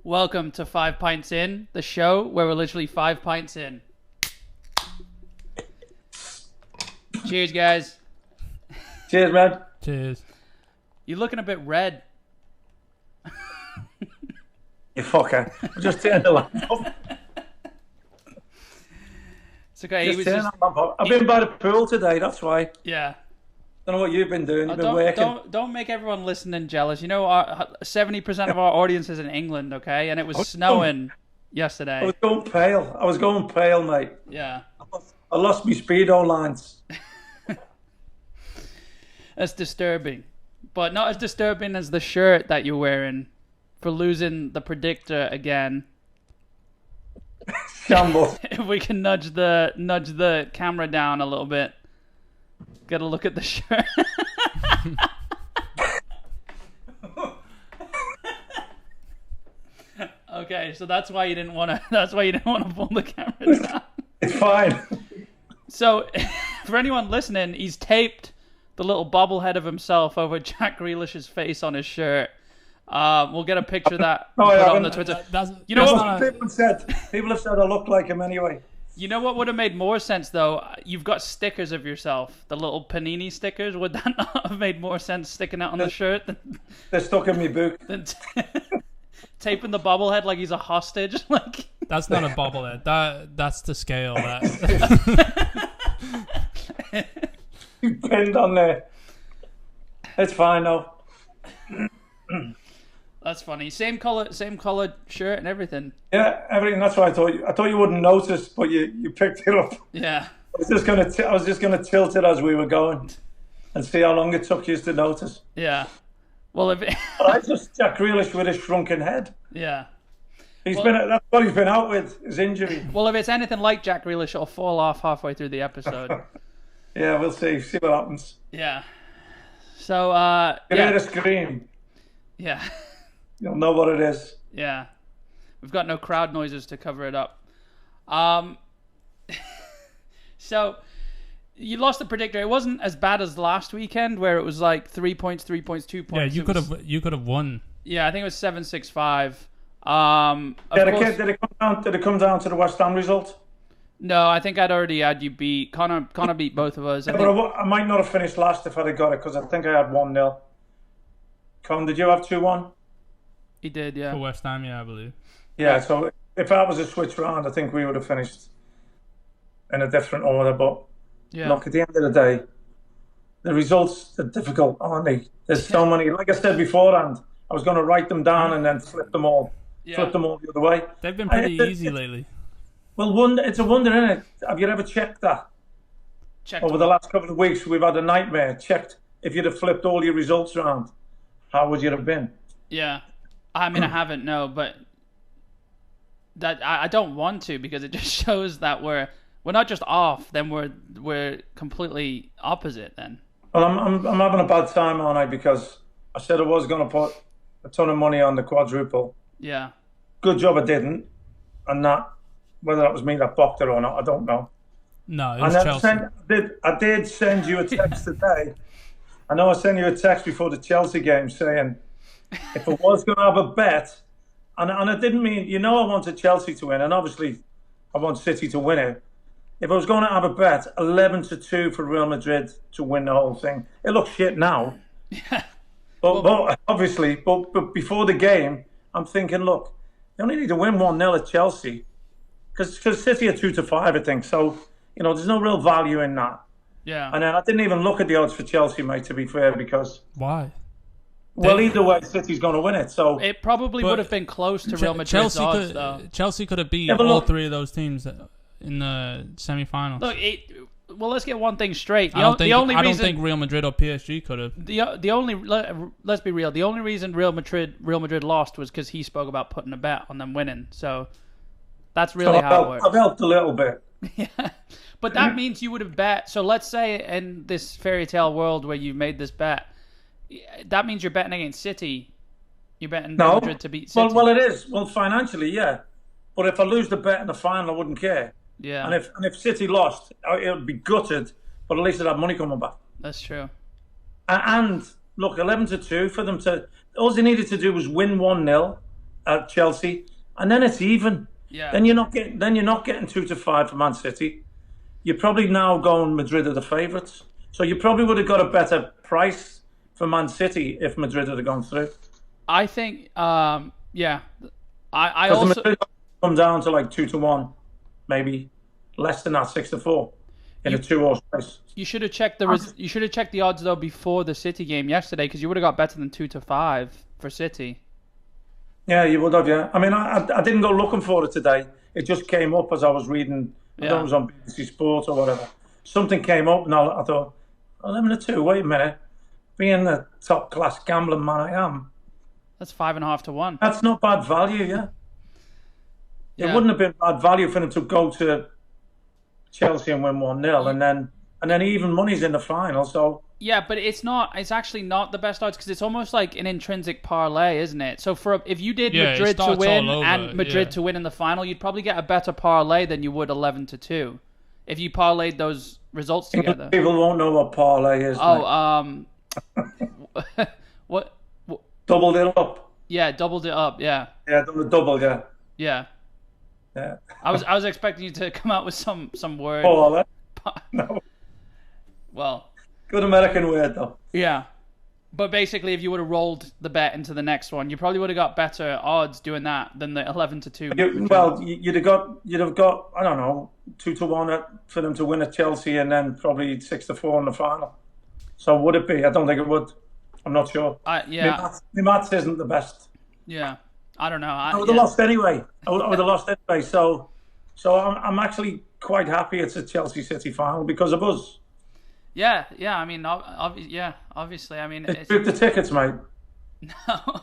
Welcome to 5 Pints In, the show where we're literally 5 pints in. Cheers, guys. Cheers, man. Cheers. You're looking a bit red. You fucker. I just turned the lamp up. It's okay. He was just, the lamp up. I've been by the pool today, that's why. yeah. Don't know what you've been doing. You've been Don't, working. don't make everyone listening jealous. You know, 70% of our audience is in England, okay? And it was snowing yesterday. I was going pale, mate. Yeah. I lost my speedo lines. That's disturbing. But not as disturbing as the shirt that you're wearing for losing the predictor again. Shambles. If we can nudge the camera down a little bit. Get a look at the shirt. Okay, so that's why you didn't want to. That's why you didn't want to pull the camera down. It's fine. So, for anyone listening, he's taped the little bobblehead of himself over Jack Grealish's face on his shirt. We'll get a picture of that put on the Twitter. You know what? People have said I look like him anyway. You know what would have made more sense, though? You've got stickers of yourself. The little Panini stickers. Would that not have made more sense sticking out on the shirt They're stuck in my boot. than taping the bobblehead like he's a hostage? Like That's not a bobblehead. That's the scale. That Pinned on there. It's fine, though. That's funny. Same color shirt and everything. Yeah, everything. That's why I thought you wouldn't notice, but you picked it up. Yeah. I was just gonna tilt it as we were going, and see how long it took you to notice. Yeah. Well, if But I just Jack Grealish with his shrunken head. yeah. That's what he's been out with, his injury. Well, if it's anything like Jack Grealish, it'll fall off halfway through the episode. Yeah, we'll see what happens. Yeah. So Get yeah. a scream. Yeah. You'll know what it is. Yeah. We've got no crowd noises to cover it up. So you lost the predictor. It wasn't as bad as last weekend where it was like 3 points, 3 points, 2 yeah, points. you could have won. Yeah, I think it was 7-6-5. Did it come down to the West Ham result? No, I think I'd already had you beat. Connor beat both of us. I might not have finished last if I'd have got it because I think I had 1-0. Con, did you have 2-1? He did, yeah. For West Ham, yeah, I believe. Yeah, so if that was a switch round, I think we would have finished in a different order. But Yeah. look, at the end of the day, the results are difficult, aren't they? There's so many. Like I said beforehand, I was going to write them down and then flip them all the other way. They've been pretty easy lately. Well, it's a wonder, isn't it? Have you ever checked that? Checked Over the last couple of weeks, we've had a nightmare. Checked if you'd have flipped all your results around, how would you have been? Yeah. I mean, I haven't, no, but that I don't want to because it just shows that we're not just off, then we're completely opposite then. Well, I'm having a bad time, aren't I? Because I said I was going to put a ton of money on the quadruple. Yeah. Good job I didn't, and that whether that was me that bocked it or not, I don't know. No, it was And Chelsea. I did send you a text today. I know I sent you a text before the Chelsea game saying if I was going to have a bet, and I didn't mean, I wanted Chelsea to win, and obviously I want City to win it. If I was going to have a bet, 11-2 for Real Madrid to win the whole thing. It looks shit now. Yeah. But obviously, but before the game, I'm thinking, look, you only need to win 1-0 at Chelsea. Because City are 2-5, I think. So, there's no real value in that. Yeah. And then I didn't even look at the odds for Chelsea, mate, to be fair, because... Why? Well, either way, City's going to win it. So it probably would have been close to Real Madrid's odds, though. Chelsea could have beat all three of those teams in the semi-finals. Look, well, let's get one thing straight. I don't think Real Madrid or PSG could have. Let's be real. The only reason Real Madrid lost was because he spoke about putting a bet on them winning. So that's really how it works. I've helped a little bit. Yeah, but that means you would have bet. So let's say in this fairy tale world where you made this bet, that means you're betting against City. You're betting Real Madrid to beat City. Well, it is. Well, financially, yeah. But if I lose the bet in the final, I wouldn't care. Yeah. And if City lost, it would be gutted. But at least I'd have money coming back. That's true. And look, 11-2 for them to. All they needed to do was win 1-0, at Chelsea, and then it's even. Yeah. Then you're not getting 2-5 for Man City. You're probably now going Madrid are the favourites. So you probably would have got a better price for Man City if Madrid had gone through. I think, yeah. I also Madrid come down to like 2-1, maybe less than that, 6-4 in a 2-horse race. You should have checked the odds though before the City game yesterday, because you would have got better than 2-5 for City. Yeah, you would have. Yeah, I mean, I didn't go looking for it today. It just came up as I was reading. I don't know, it was on BBC Sport or whatever. Something came up, and I thought, 11-2. Wait a minute, being the top class gambling man I am, that's 5.5 to 1. That's not bad value. Yeah. It wouldn't have been bad value for them to go to Chelsea and win 1-0, and then even money's in the final. So yeah, but it's actually not the best odds, because it's almost like an intrinsic parlay, isn't it? So if you did Madrid to win and Madrid to win in the final, you'd probably get a better parlay than you would 11-2 if you parlayed those results together. People won't know what parlay is. What? Doubled it up. Yeah, doubled it up. Yeah. Yeah, double. Yeah. Yeah. Yeah. I was expecting you to come out with some word. Parlay. No. Well. Good American word though. Yeah. But basically, if you would have rolled the bet into the next one, you probably would have got better odds doing that than the 11-2. You'd have got I don't know 2-1 for them to win at Chelsea, and then probably 6-4 in the final. So would it be? I don't think it would. I'm not sure. Yeah. My maths isn't the best. Yeah. I don't know. I would have lost anyway. I would have lost anyway. So I'm actually quite happy it's a Chelsea City final because of us. Yeah. I mean, obviously. I mean, it's booked the tickets, mate. No.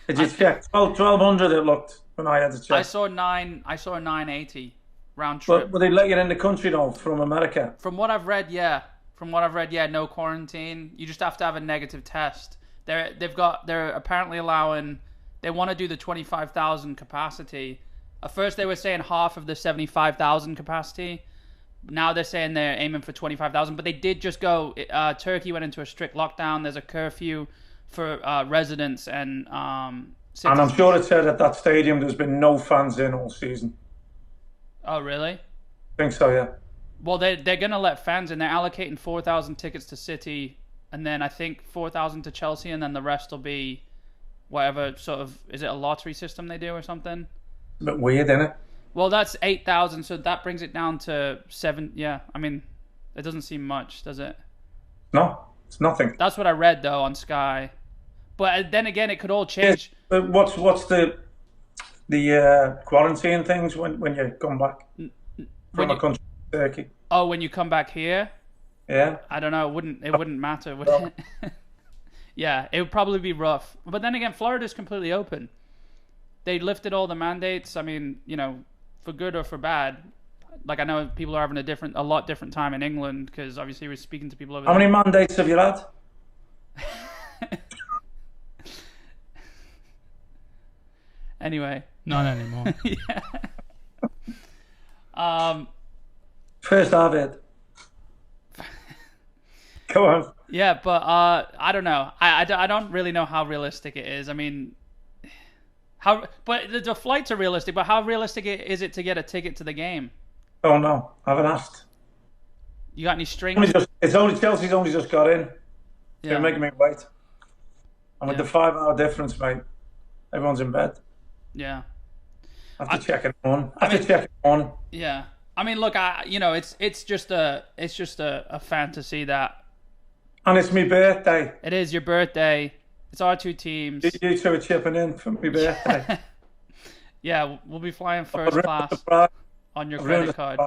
Did you check? 1,200 it looked when I had to check. I saw 980 round trip. But they let you in the country though from America. From what I've read, yeah. No quarantine. You just have to have a negative test. They're apparently allowing. They want to do the 25,000 capacity. At first they were saying half of the 75,000 capacity. Now they're saying they're aiming for 25,000. But they did just go. Turkey went into a strict lockdown. There's a curfew for residents and citizens. And I'm sure it said at that stadium there's been no fans in all season. Oh really? I think so, yeah. Well, they're gonna let fans in. They're allocating 4,000 tickets to City, and then I think 4,000 to Chelsea, and then the rest will be whatever sort of, is it a lottery system they do or something? A bit weird, isn't it? Well, that's 8,000, so that brings it down to 7. Yeah, I mean, it doesn't seem much, does it? No, it's nothing. That's what I read though on Sky, but then again, it could all change. Yeah, but what's the quarantine things when you come back from a country? Turkey. Oh, when you come back here? Yeah. I don't know. It wouldn't matter, would it? Yeah, it would probably be rough. But then again, Florida's completely open. They lifted all the mandates. I mean, for good or for bad. Like, I know people are having a lot different time in England because obviously we're speaking to people over there. How many mandates have you had? Anyway. None anymore. Yeah. First I've had. Go on. Yeah, but I don't know. I don't really know how realistic it is. I mean, but the flights are realistic, but how realistic is it to get a ticket to the game? Oh no, I haven't asked. You got any strings? Chelsea's only just got in. Yeah. They're making me wait. And with the 5-hour difference, mate, everyone's in bed. Yeah. I have to check it on. Yeah. I mean, look, it's just a fantasy that. And it's my birthday. It is your birthday. It's our two teams. You two are chipping in for my birthday. Yeah, we'll be flying first class on your credit card.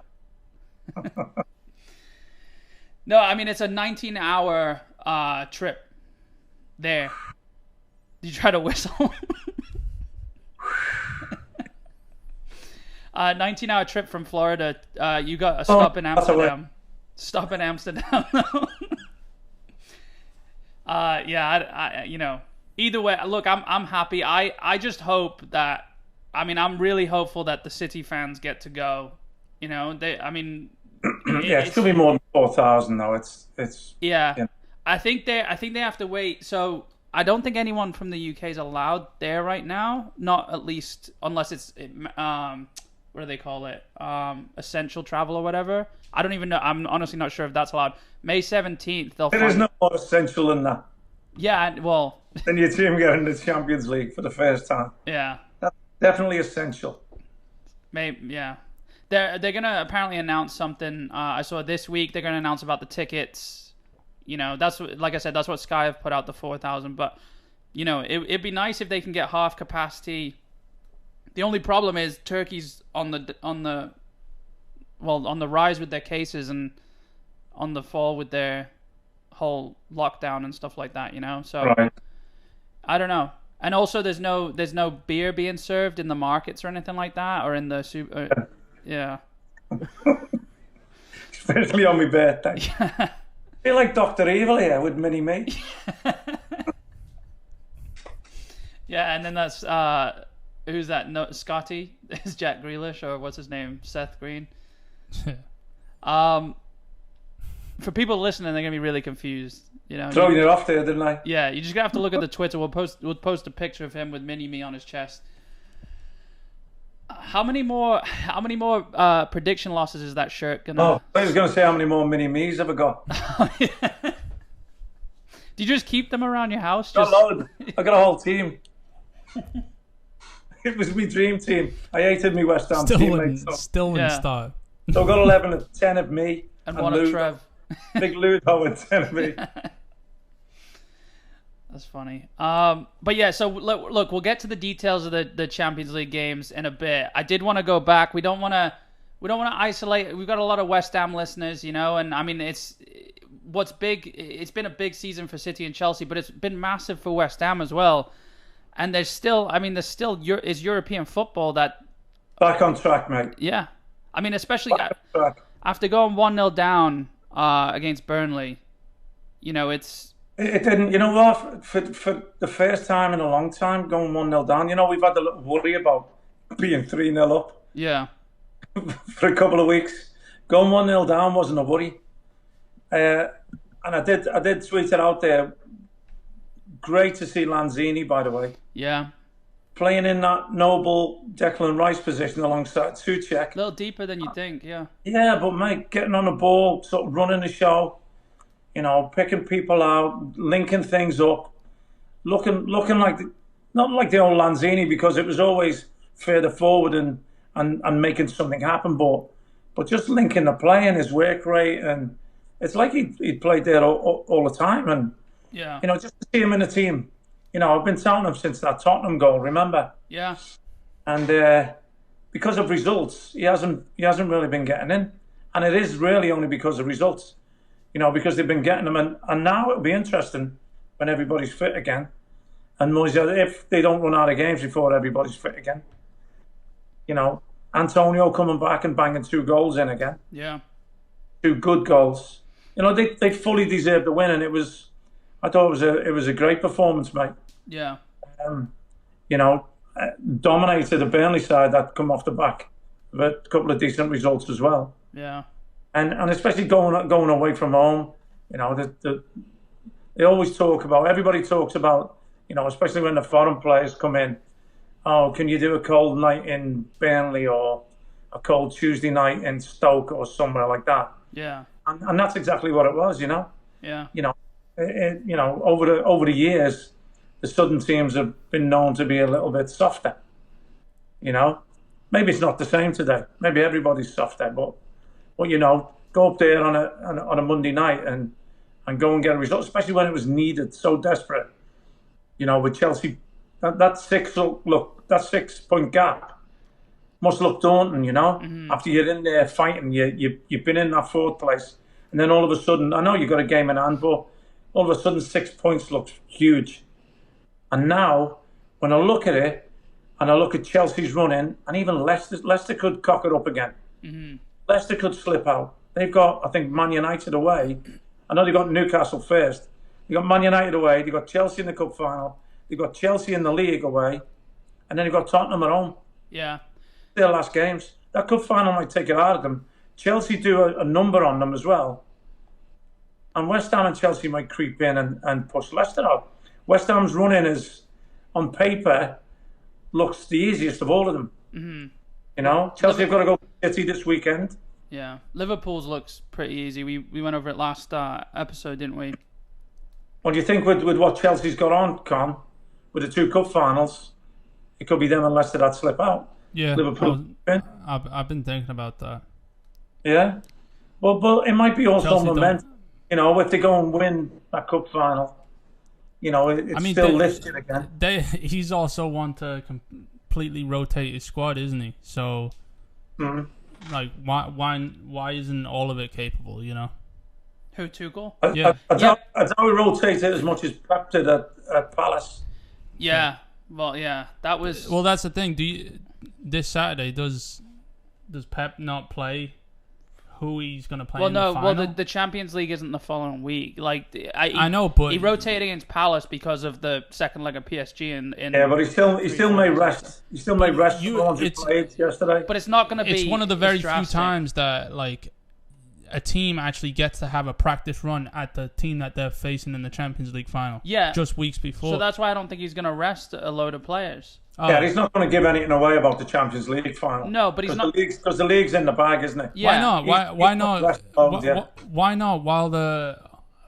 No, I mean, it's a 19-hour trip there. Did you try to whistle? 19-hour trip from Florida. You got a stop in Amsterdam. Stop in Amsterdam. Yeah, either way, look, I'm happy. I just hope that, I'm really hopeful that the City fans get to go. Yeah, it's gonna be more than 4,000 though. It's yeah. I think they have to wait. So I don't think anyone from the UK is allowed there right now. Not at least unless it's what do they call it? Essential travel or whatever. I don't even know. I'm honestly not sure if that's allowed. May 17th, There is no more essential than that. Yeah, well. Then your team getting the Champions League for the first time. Yeah. That's definitely essential. Maybe, yeah. They're gonna apparently announce something. I saw this week they're gonna announce about the tickets. You know, that's what, like I said, that's what Sky have put out, the 4,000. But you know, it'd be nice if they can get half capacity. The only problem is Turkey's on the rise with their cases and on the fall with their whole lockdown and stuff like that. You know, so right. I don't know. And also, there's no beer being served in the markets or anything like that, or in the super. Yeah. Especially on my birthday. Yeah. I feel like Dr. Evil here with Mini Me. Yeah, and then that's who's that? No, Scotty is Jack Grealish, or what's his name? Seth Green. For people listening, they're gonna be really confused. You know, throwing it off there, didn't I? Yeah, you just gotta have to look at the Twitter. We'll post a picture of him with Mini Me on his chest. How many more prediction losses is that shirt gonna? Oh, I was gonna say how many more Mini Me's have I got? Oh, yeah. Do you just keep them around your house? Got a load. I got a whole team. It was my dream team. I hated me West Ham teammates. Still wouldn't start. So I got 11 of 10 of me and 1 of Trev. Big Ludo and 10 of me. That's funny. But yeah, so look, we'll get to the details of the Champions League games in a bit. I did want to go back. We don't want to isolate. We've got a lot of West Ham listeners, you know, and I mean it's been a big season for City and Chelsea, but it's been massive for West Ham as well. And there's still European football that back on track, mate. Yeah, I mean especially after going 1-0 down against Burnley, you know it didn't. You know what? For the first time in a long time, going 1-0 down. You know, we've had a little worry about being 3-0 up. Yeah. For a couple of weeks, going 1-0 down wasn't a worry. And I did tweet it out there. Great to see Lanzini, by the way. Yeah. Playing in that noble Declan Rice position alongside Souček. A little deeper than you think, yeah. Yeah, but mate, getting on the ball, sort of running the show. You know, picking people out, linking things up, looking like not like the old Lanzini, because it was always further forward and making something happen, but just linking the play and his work rate, and it's like he'd played there all the time, and yeah, you know, just to see him in the team. You know, I've been telling him since that Tottenham goal, remember? Yeah. And because of results, he hasn't really been getting in, and it is really only because of results. You know, because they've been getting them, and now it'll be interesting when everybody's fit again. And if they don't run out of games before everybody's fit again. You know, Antonio coming back and banging 2 goals in again. Yeah. 2 good goals. You know, they fully deserved the win, and I thought it was a great performance, mate. Yeah. You know, dominated the Burnley side that come off the back of a couple of decent results as well. Yeah. And especially going away from home, you know, they always talk about, everybody talks about, you know, especially when the foreign players come in, oh, can you do a cold night in Burnley or a cold Tuesday night in Stoke or somewhere like that? Yeah. And that's exactly what it was, you know? Yeah. You know, you know, over the years, the southern teams have been known to be a little bit softer, you know? Maybe it's not the same today. Maybe everybody's softer, but you know, go up there on a Monday night and go and get a result, especially when it was needed, so desperate. You know, with Chelsea, that 6-point gap must look daunting. You know, after you're in there fighting, you've been in that 4th place, and then all of a sudden, I know you got a game in hand, but all of a sudden 6 points looks huge. And now, when I look at it, and I look at Chelsea's running, and even Leicester could cock it up again. Mm-hmm. Leicester could slip out. They've got, I think, Man United away. I know they've got Newcastle first. They've got Man United away. They've got Chelsea in the cup final. They've got Chelsea in the league away. And then they've got Tottenham at home. Yeah. Their last games. That cup final might take it out of them. Chelsea do a number on them as well. And West Ham and Chelsea might creep in and push Leicester out. West Ham's run-in is, on paper, looks the easiest of all of them. Mm-hmm. You know, Chelsea have got to go to City this weekend. Yeah, Liverpool's looks pretty easy. We went over it last episode, didn't we? What do you think with what Chelsea's got on, Con, with the 2 cup finals? It could be them and Leicester that slip out. Yeah, Liverpool. I've been thinking about that. Yeah, but it might be also momentum. You know, if they go and win that cup final, you know, it's still lifted again. He's also want to completely rotate his squad, isn't he? So, like, why isn't all of it capable? You know, who Tuchel? I thought we rotated as much as Pep did at Palace. Yeah, well, yeah, that was. Well, that's the thing. This Saturday does Pep not play who he's going to play in the final? Well, the Champions League isn't the following week. Like I know, but he rotated against Palace because of the second leg of PSG. Yeah, but he still may rest. He still may rest. Played yesterday. But it's not going to be. It's one of the very few times that like a team actually gets to have a practice run at the team that they're facing in the Champions League final. Yeah, just weeks before. So that's why I don't think he's going to rest a load of players. Yeah, he's not going to give anything away about the Champions League final. No, but he's not because the league's in the bag, isn't it? Yeah. Why not? Why not?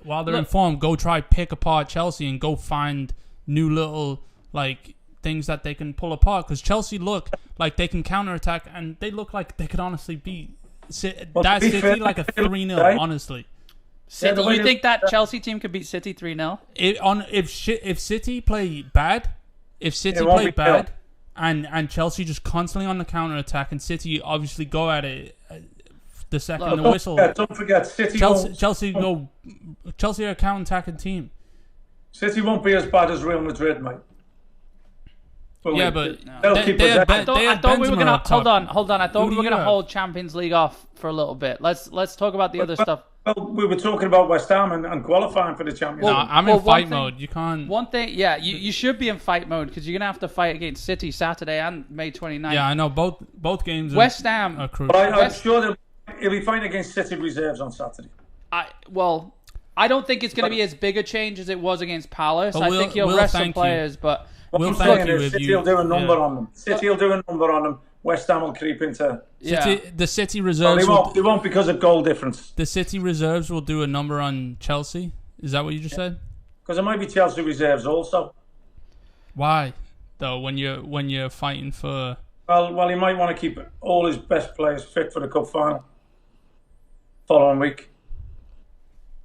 While they're informed, go try pick apart Chelsea and go find new little like things that they can pull apart. Because Chelsea look like they can counterattack, and they look like they could honestly beat that City like a 3-0. Honestly, City. You think that Chelsea team could beat City 3-0? If City play bad. If City play bad and Chelsea just constantly on the counter attack, and City obviously go at it the second the whistle. Don't forget, Chelsea are a counter attacking team. City won't be as bad as Real Madrid, mate. But I thought we were gonna hold on. I thought we were gonna hold Champions League off for a little bit. Let's talk about the other stuff. Well, we were talking about West Ham and qualifying for the Champions League. No, I'm in fight mode. You can't. One thing, yeah, you should be in fight mode because you're going to have to fight against City Saturday and May 29th. Yeah, I know. Both games West Ham are crucial. But I'm sure he'll be fighting against City reserves on Saturday. I don't think it's going to be as big a change as it was against Palace. I think he'll rest some players, but... What I'm saying is City will do a number on them. City will do a number on them. West Ham will creep into... The City reserves... They won't because of goal difference. The City reserves will do a number on Chelsea? Is that what you just said? Because it might be Chelsea reserves also. Why, though, when you're fighting for... Well, he might want to keep all his best players fit for the cup final. Following week.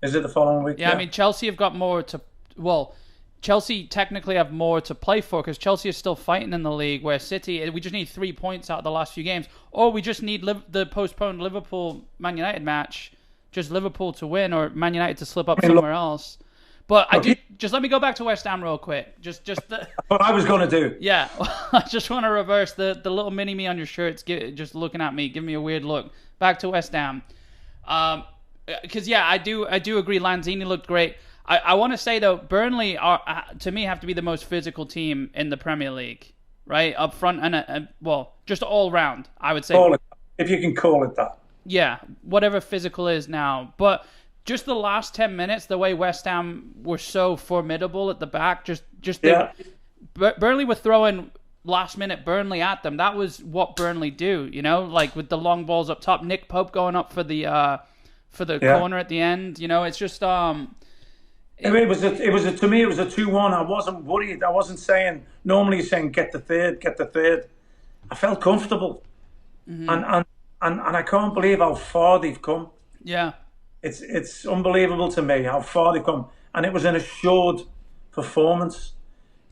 Is it the following week? Yeah, I mean, Chelsea have got more to... Well... Chelsea technically have more to play for because Chelsea is still fighting in the league, where City, we just need 3 points out of the last few games, or we just need the postponed Liverpool-Man United match, just Liverpool to win or Man United to slip up somewhere else. But just let me go back to West Ham real quick. What I was going to do. Yeah, I just want to reverse the little mini-me on your shirts, just looking at me, give me a weird look. Back to West Ham. Because, I do agree, Lanzini looked great. I want to say, though, Burnley, to me, have to be the most physical team in the Premier League, right? Up front and, just all round, I would say. If you can call it that. Yeah, whatever physical is now. But just the last 10 minutes, the way West Ham were so formidable at the back, Burnley were throwing last-minute Burnley at them. That was what Burnley do, like with the long balls up top. Nick Pope going up for the corner at the end. It's just... to me, it was a 2-1. I wasn't worried. I wasn't saying, normally you're saying get the third. I felt comfortable. Mm-hmm. And I can't believe how far they've come. Yeah. It's unbelievable to me how far they've come. And it was an assured performance.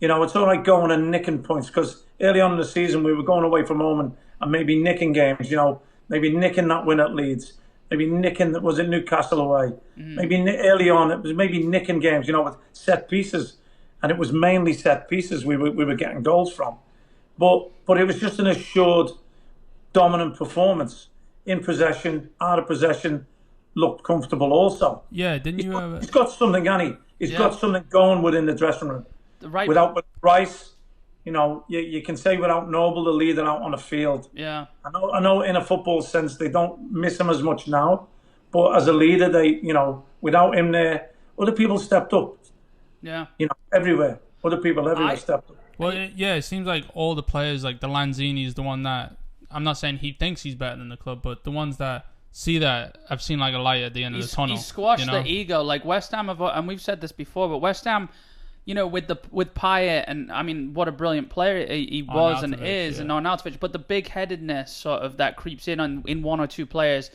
It's all right going and nicking points, because early on in the season we were going away from home and maybe nicking games, maybe nicking that win at Leeds. Maybe nicking, was it Newcastle away? Mm. Maybe early on, it was maybe nicking games, with set pieces. And it was mainly set pieces we were getting goals from. But it was just an assured, dominant performance. In possession, out of possession, looked comfortable also. Yeah, didn't you... He's got something, Annie. He's got something going within the dressing room. Without Rice... you can say without Noble, the leader out on the field. Yeah. I know in a football sense they don't miss him as much now, but as a leader, they, without him there, other people stepped up. Yeah. Everywhere. Other people everywhere stepped up. Well, it seems like all the players, like the Lanzini is the one that, I'm not saying he thinks he's better than the club, but the ones that see that have seen like a light at the end of the tunnel. He squashed the ego. Like West Ham, and we've said this before, but West Ham, with Payet, and I mean, what a brilliant player he was and is, and Arnautovic, but the big-headedness sort of that creeps in one or two players.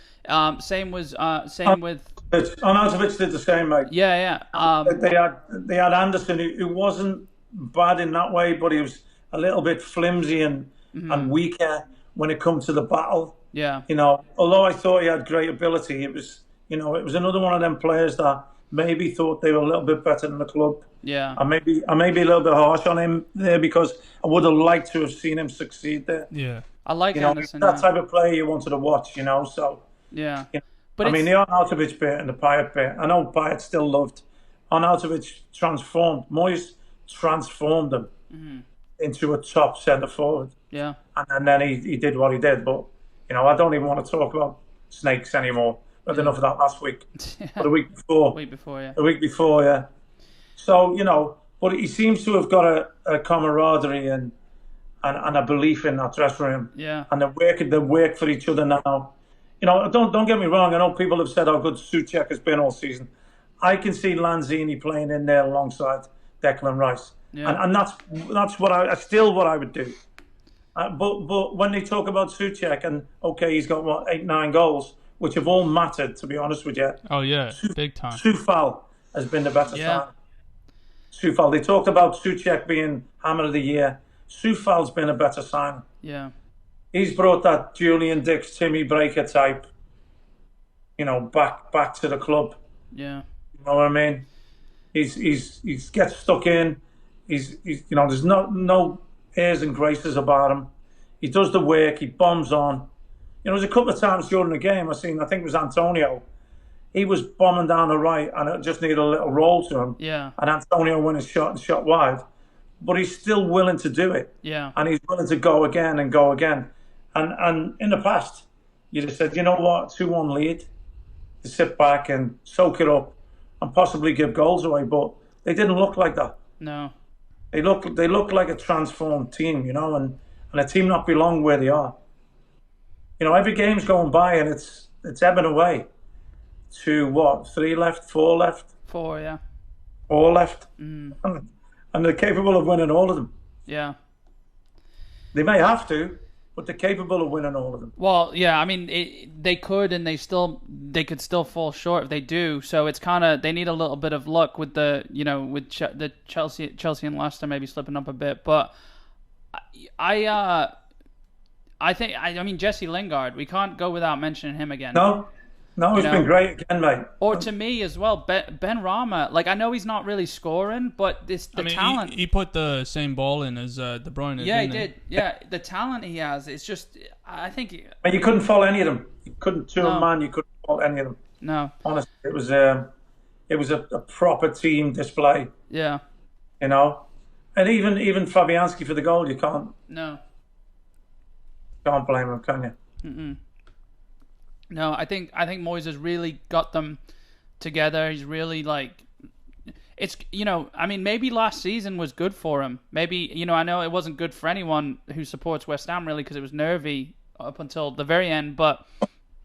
Same with Arnautovic did the same, mate. Yeah. They had Anderson, who wasn't bad in that way, but he was a little bit flimsy and weaker when it comes to the battle. Yeah. Although I thought he had great ability, it was another one of them players that maybe thought they were a little bit better than the club. Yeah. I may be a little bit harsh on him there because I would have liked to have seen him succeed there. Yeah. I like Anderson. That type of player you wanted to watch, so. Yeah. But the Arnautovic bit and the Payet bit, I know Payet still loved. Arnautovic Moyes transformed him into a top centre forward. Yeah. And then he did what he did. But, I don't even want to talk about snakes anymore. I had enough of that last week. Or the week before. The week before, yeah. So, but he seems to have got a camaraderie and a belief in that dressing room. Yeah. And they work for each other now. Don't get me wrong. I know people have said how good Souček has been all season. I can see Lanzini playing in there alongside Declan Rice. Yeah. And that's what I would do. But when they talk about Souček and, okay, he's got, 8-9 goals, which have all mattered, to be honest with you. Oh, yeah, big time. Soufal has been the better sign. Soufal. They talked about Souček being Hammer of the Year. Soufal's been a better sign. Yeah. He's brought that Julian Dix, Timmy Breaker type, back to the club. Yeah. You know what I mean? He's gets stuck in. He's there's no airs and graces about him. He does the work. He bombs on. There's a couple of times during the game I think it was Antonio. He was bombing down the right and it just needed a little roll to him. Yeah. And Antonio went and shot wide. But he's still willing to do it. Yeah. And he's willing to go again and go again. And in the past, you'd have said, you know what, 2-1 lead. To sit back and soak it up and possibly give goals away. But they didn't look like that. No. They look like a transformed team, and a team not belong where they are. Every game's going by and it's ebbing away to what? 3 left, 4 left? 4, yeah. 4 left. And they're capable of winning all of them. Yeah. They may have to, but they're capable of winning all of them. Well, yeah, I mean, they could, and they could still fall short if they do. So it's kind of, they need a little bit of luck with the Chelsea and Leicester maybe slipping up a bit. But I mean, Jesse Lingard, we can't go without mentioning him again. No, he's been great again, mate. Or to me as well, Ben Rama. Like, I know he's not really scoring, but talent. He put the same ball in as De Bruyne. Yeah, he did. Yeah, the talent he has, it's just, I think. But you couldn't fault any of them. You couldn't man. You couldn't fault any of them. No. Honestly, it was a proper team display. Yeah. And even Fabianski for the goal, you can't. No. Can't blame him, can you? Mm-mm. No, I think Moyes has really got them together. He's really I mean, maybe last season was good for him. Maybe, I know it wasn't good for anyone who supports West Ham really because it was nervy up until the very end. But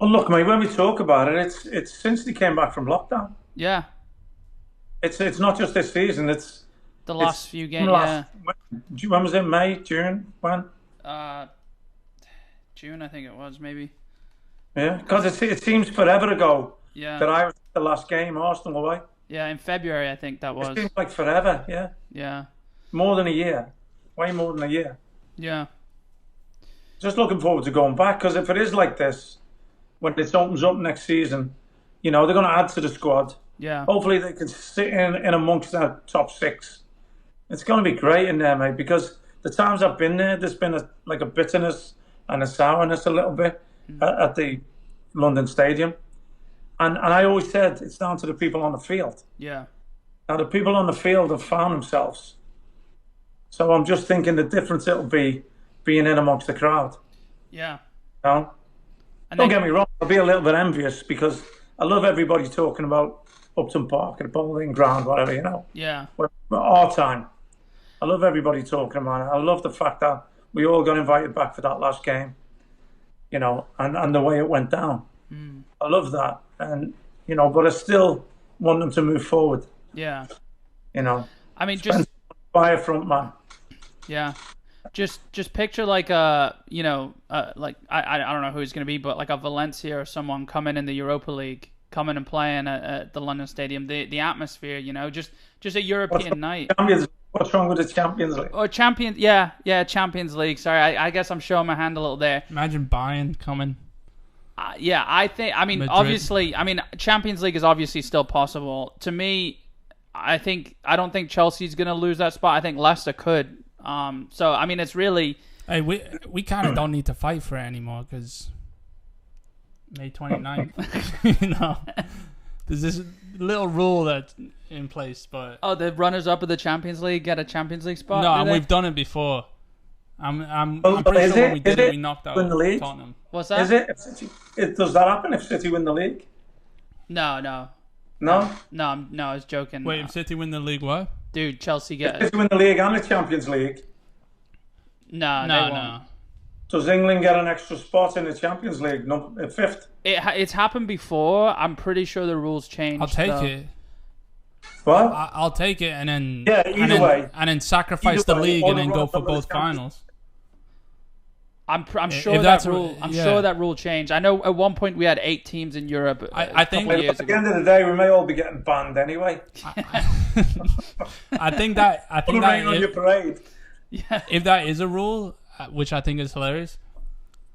well, look, mate, when we talk about it, it's since they came back from lockdown. Yeah. It's not just this season. It's the last few games. Yeah. When was it? May, June, when? June, I think it was maybe. Yeah, because it seems forever ago that I was at the last game, Arsenal away. Yeah, in February, I think that was. It seems like forever, yeah. Yeah. More than a year. Way more than a year. Yeah. Just looking forward to going back, because if it is like this, when it opens up next season, they're going to add to the squad. Yeah. Hopefully they can sit in amongst that top 6. It's going to be great in there, mate, because the times I've been there, there's been a bitterness and a sourness a little bit at the London Stadium. And I always said it's down to the people on the field. Yeah. Now, the people on the field have found themselves. So I'm just thinking the difference it'll be being in amongst the crowd. Yeah. Don't get me wrong, I'll be a little bit envious because I love everybody talking about Upton Park at a bowling ground, whatever, Yeah. Our time. I love everybody talking about it. I love the fact that we all got invited back for that last game, and the way it went down. I love that. And, but I still want them to move forward. Yeah. I mean, just buy a front man. Yeah. Just picture like I don't know who it's going to be, but like a Valencia or someone coming in the Europa League, coming and playing at the London Stadium. The atmosphere, just a European night. What's wrong with the Champions League? Or Champions League. Sorry, I guess I'm showing my hand a little there. Imagine Bayern coming. Madrid. Obviously, Champions League is obviously still possible. To me, I don't think Chelsea's going to lose that spot. I think Leicester could. It's really... Hey, we kind of don't need to fight for it anymore because May 29th, there's this little rule that's in place, but... Oh, the runners-up of the Champions League get a Champions League spot? No, and we've done it before. I'm pretty sure when we did it, we knocked out Tottenham. What's that? Is it? Does that happen if City win the league? No. No? No, I was joking. Wait, if City win the league, what? Dude, Chelsea get... If City win the league and the Champions League? No. Does England get an extra spot in the Champions League? No, fifth? It's happened before. I'm pretty sure the rules changed. I'll take it. What? I'll take it and then... Yeah, either way. And then sacrifice the league and then go for both finals. I'm sure that rule. Sure that rule changed. I know at one point we had 8 teams in Europe. I think at the end of the day, we may all be getting banned anyway. I think that on your parade. Yeah. If that is a rule, which I think is hilarious,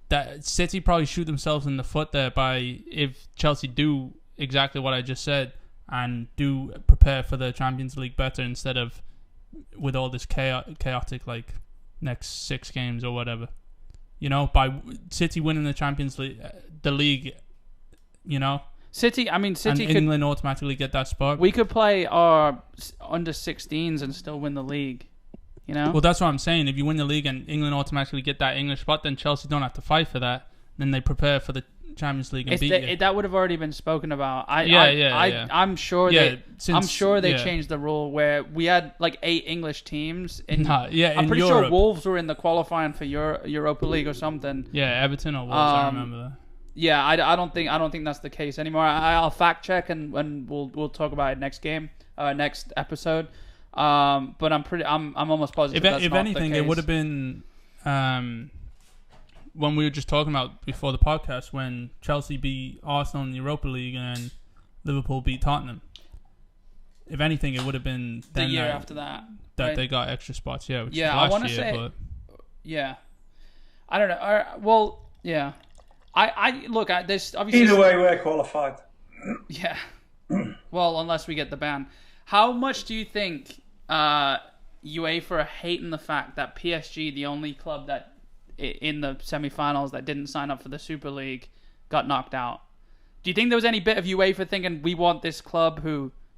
that City probably shoot themselves in the foot there by if Chelsea do exactly what I just said and do prepare for the Champions League better instead of with all this chaotic like next 6 games or whatever. By City winning the Champions League, the league, City and could... England automatically get that spot. We could play our under 16s and still win the league, Well, that's what I'm saying. If you win the league and England automatically get that English spot, then Chelsea don't have to fight for that. Then they prepare for the Champions League and beat you. That would have already been spoken about. I'm sure they changed the rule where we had like 8 English teams. I'm pretty sure Wolves were in the qualifying for Europa League or something. Yeah, Everton or Wolves. I remember that. Yeah, I don't think that's the case anymore. I'll fact check and we'll talk about it next episode. But I'm almost positive. If anything, it would have been. When we were just talking about before the podcast, when Chelsea beat Arsenal in the Europa League and Liverpool beat Tottenham. If anything, it would have been the year after that right? They got extra spots. Yeah, which yeah, was last I want to year, say, but... yeah, I don't know. Well, yeah, I look at this. Obviously, either way, we're qualified. Yeah. Well, unless we get the ban. How much do you think UEFA are hating the fact that PSG, the only club that in the semi-finals that didn't sign up for the Super League, got knocked out? Do you think there was any bit of UEFA thinking we want this club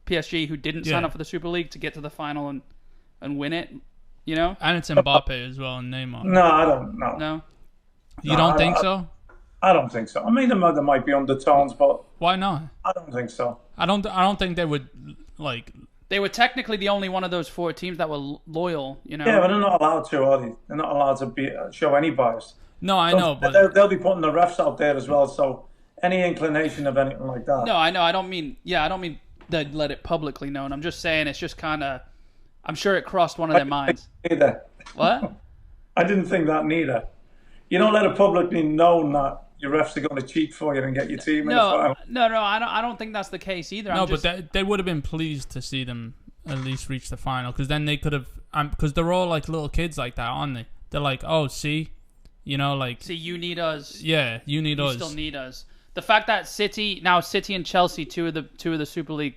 PSG who didn't sign up for the Super League to get to the final and win it? And it's Mbappe as well and Neymar. No, I don't know. No? You don't think so? I don't think so. I mean, there might be undertones, but why not? I don't think so. I don't think they would like. They were technically the only one of those 4 teams that were loyal, Yeah, but they're not allowed to, are they? They're not allowed to show any bias. No, I know, but they'll be putting the refs out there as well. So any inclination of anything like that. No, I know. I don't mean they let it publicly known. I'm just saying it's just kind of. I'm sure it crossed one of their minds. Neither. What? I didn't think that neither. You don't let it publicly known that your refs are going to cheat for you and get your team in the final. No, I don't think that's the case either. But they would have been pleased to see them at least reach the final, because then they could have, because they're all like little kids like that, aren't they? They're like, oh, see, like, see, you need us. Yeah, you need us. You still need us. The fact that City and Chelsea, two of the Super League,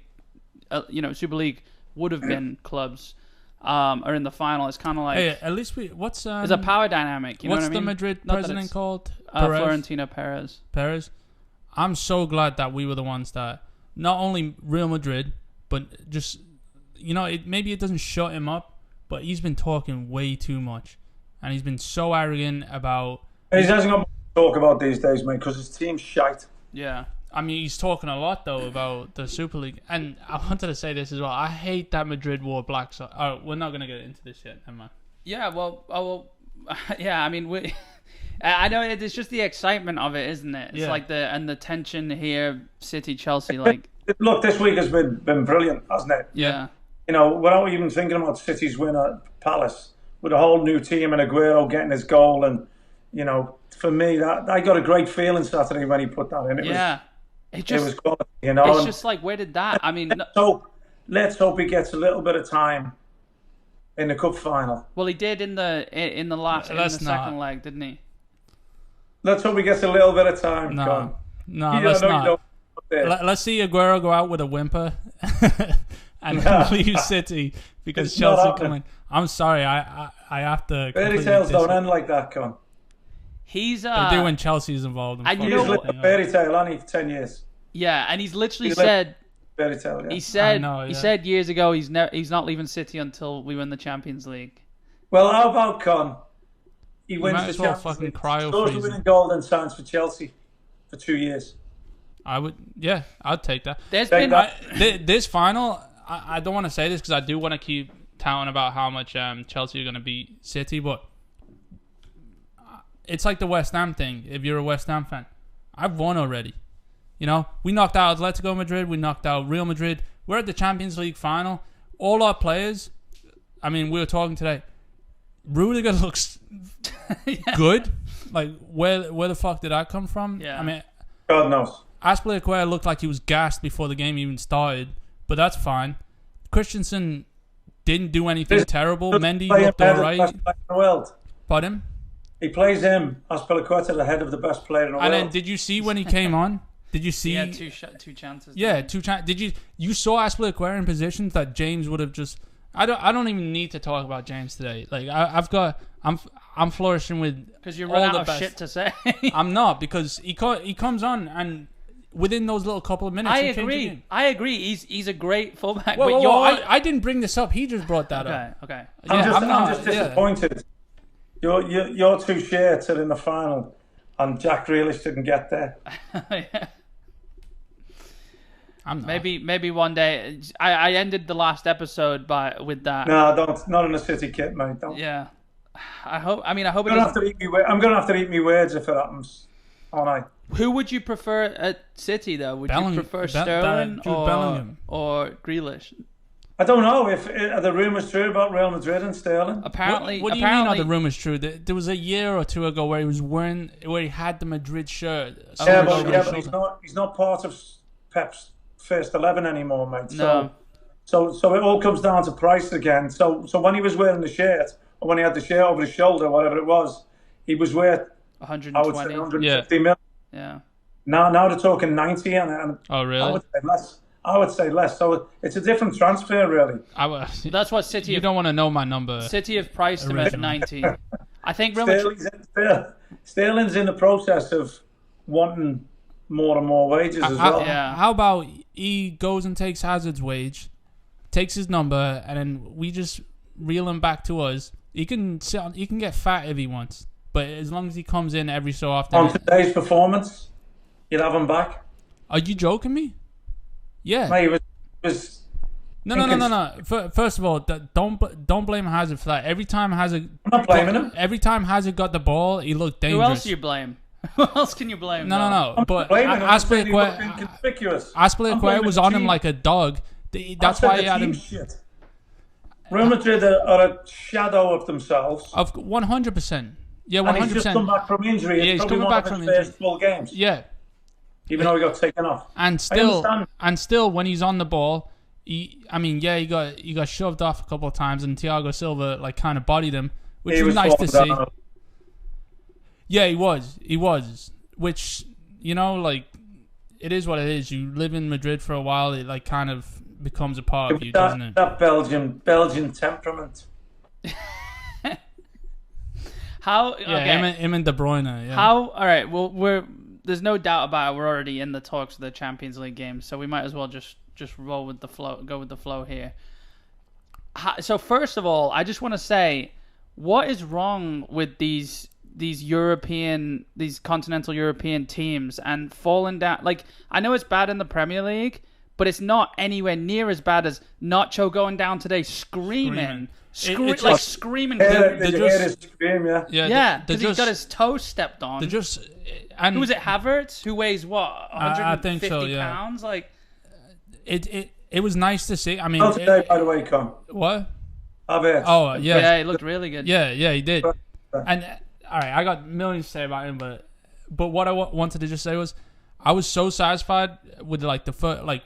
Super League would have been clubs, are in the final. It's kind of like, hey, at least there's a power dynamic. What's what I mean? The Madrid president called? Florentino Perez. I'm so glad that we were the ones that not only Real Madrid, but just maybe it doesn't shut him up, but he's been talking way too much, and he's been so arrogant about. He hasn't got much to talk about these days, mate, because his team's shite. Yeah. I mean, he's talking a lot though about the Super League, and I wanted to say this as well. I hate that Madrid wore black socks. Oh, we're not gonna get into this yet. Never mind. Yeah, yeah. I mean, I know it's just the excitement of it, isn't it? It's like the tension here, City, Chelsea. Like, look, this week has been brilliant, hasn't it? Yeah. You know, without even thinking about City's win at Palace, with a whole new team and Aguero getting his goal, and you know, for me, that I got a great feeling Saturday when he put that in. It was quality, you know. It's just like, where did that? I mean, let's hope he gets a little bit of time in the cup final. Well, he did in the second leg, didn't he? Let's hope he gets a little bit of time. No, let's not. Let's see Aguero go out with a whimper and leave City because Chelsea coming. I'm sorry, I have to. Fairy tales don't end like that, Con. He's they do when Chelsea's involved. And you know what? A fairy tale, only 10 years. Yeah, and he's literally said. Fairy tale. Yeah. He said years ago he's not leaving City until we win the Champions League. Well, how about Con? He wins the Champions League. Scores the winning goal and signs for Chelsea for 2 years. I'd take that. This final. I don't want to say this because I do want to keep touting about how much Chelsea are going to beat City, but it's like the West Ham thing. If you're a West Ham fan, I've won already. You know, we knocked out Atletico Madrid. We knocked out Real Madrid. We're at the Champions League final. All our players. I mean, we were talking today. Rudiger looks good. Like, where the fuck did that come from? Yeah. I mean, God knows. Azpilicueta looked like he was gassed before the game even started, but that's fine. Christensen didn't do anything terrible. Mendy looked all right. Pardon? He plays him, Azpilicueta, the head of the best player in the world. And then, did you see when he came on? Did you see? He had two chances. Yeah, two chances. Did you saw Azpilicueta in positions that James would have just? I don't even need to talk about James today. Like I'm flourishing with because you're running out of shit to say. I'm not because he comes on and within those little couple of minutes. I agree. He's a great fullback. I didn't bring this up. He just brought that up. Okay. I'm just disappointed. Your two shirts are in the final, and Jack Grealish didn't get there. Yeah. Maybe one day. I ended the last episode with that. No, don't. Not in a City kit, mate. Don't. Yeah. I hope. I'm gonna have to eat me words if it happens. Aren't I? Who would you prefer at City though? Would you prefer Sterling or Grealish? I don't know if are the rumours true about Real Madrid and Sterling. Apparently, what do you mean? Are the rumours true? There was a year or two ago where he had the Madrid shirt. But he's not part of Pep's first 11 anymore, mate. No. So it all comes down to price again. So when he was wearing the shirt, or when he had the shirt over his shoulder, whatever it was, he was worth 120. I would say 150 million. Yeah. Now they're talking 90, and oh really? I would say less. So it's a different transfer, really. That's what City. You don't want to know my number. City have priced him at 90. I think Sterling's in the process of wanting more and more wages as well. Yeah. How about he goes and takes Hazard's wage, takes his number, and then we just reel him back to us. He can get fat if he wants, but as long as he comes in every so often. On today's performance, you'll have him back. Are you joking me? Yeah. Mate, was No. First of all, don't blame Hazard for that. Every time Hazard, I'm not blaming him. Every time Hazard got the ball, he looked dangerous. Who else do you blame? Who else can you blame? No. But Azpilicueta was on him like a dog. That's why he had him. Shit. Real Madrid are a shadow of themselves. Of 100%. Yeah, 100%. And he's just come back from injury. Yeah, he's coming back from injury. First full games. Yeah. Even though he got taken off. And still, when he's on the ball, he got shoved off a couple of times, and Thiago Silva kind of bodied him, which was nice to see. Yeah, he was. Which, it is what it is. You live in Madrid for a while, it kind of becomes a part of you, doesn't it? That Belgian temperament. How? Yeah, okay. him and De Bruyne. Yeah. How? All right. Well, there's no doubt about it. We're already in the talks of the Champions League games, so we might as well just roll with the flow, go with the flow here. So first of all, I just want to say, what is wrong with these these continental European teams and falling down. Like, I know it's bad in the Premier League, but it's not anywhere near as bad as Nacho going down today screaming. Screaming. Did you hear his scream, Yeah, because he's got his toe stepped on. Who was it, Havertz? Who weighs, what, 150 pounds? Like, it was nice to see. I mean... today, by the way, Con. What? Havertz. Oh, yeah. Yeah, he looked really good. Yeah, he did. And, all right, I got millions to say about him, but what I wanted to just say was, I was so satisfied with, like,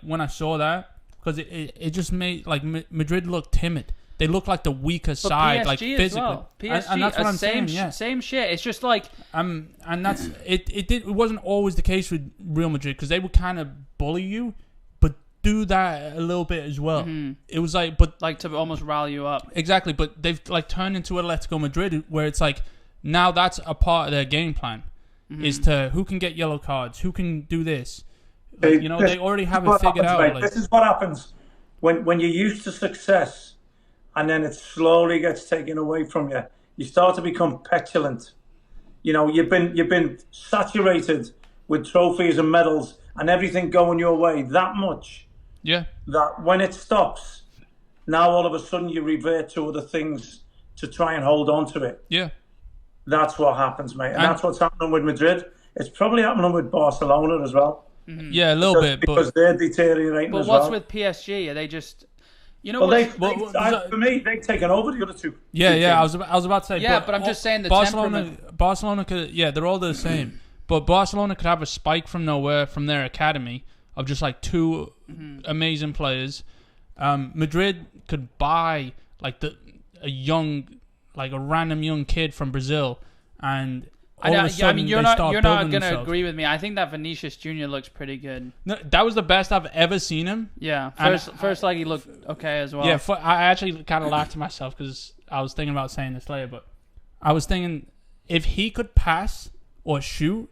when I saw that, because it just made, like, Madrid look timid. They look like the weaker side, PSG like physically. As well. PSG, and that's what I'm saying. Yeah, same shit. It's just like, and that's it. It wasn't always the case with Real Madrid because they would kind of bully you, but do that a little bit as well. Mm-hmm. It was like, to almost rally you up. Exactly, but they've like turned into Atletico Madrid, where it's like now that's a part of their game plan, is to who can get yellow cards, who can do this. Like, they already have it figured out. Like, this is what happens when you're used to success. And then it slowly gets taken away from you. You start to become petulant. You've been saturated with trophies and medals and everything going your way that much. Yeah. That when it stops, now all of a sudden you revert to other things to try and hold on to it. Yeah. That's what happens, mate. And that's what's happening with Madrid. It's probably happening with Barcelona as well. Mm-hmm. Yeah, a little bit. Because they're deteriorating as well. But what's with PSG? Are they just... for me, they've taken over the other two. Yeah. I was about to say. Yeah, but I'm just saying the Barcelona could. Yeah, they're all the same. But Barcelona could have a spike from nowhere from their academy of just like two amazing players. Madrid could buy like a random young kid from Brazil, and you're not going to agree with me. I think that Vinicius Jr. looks pretty good. No, that was the best I've ever seen him. Yeah, first leg he looked okay as well. Yeah, I actually kind of laughed to myself because I was thinking about saying this later, but I was thinking if he could pass or shoot,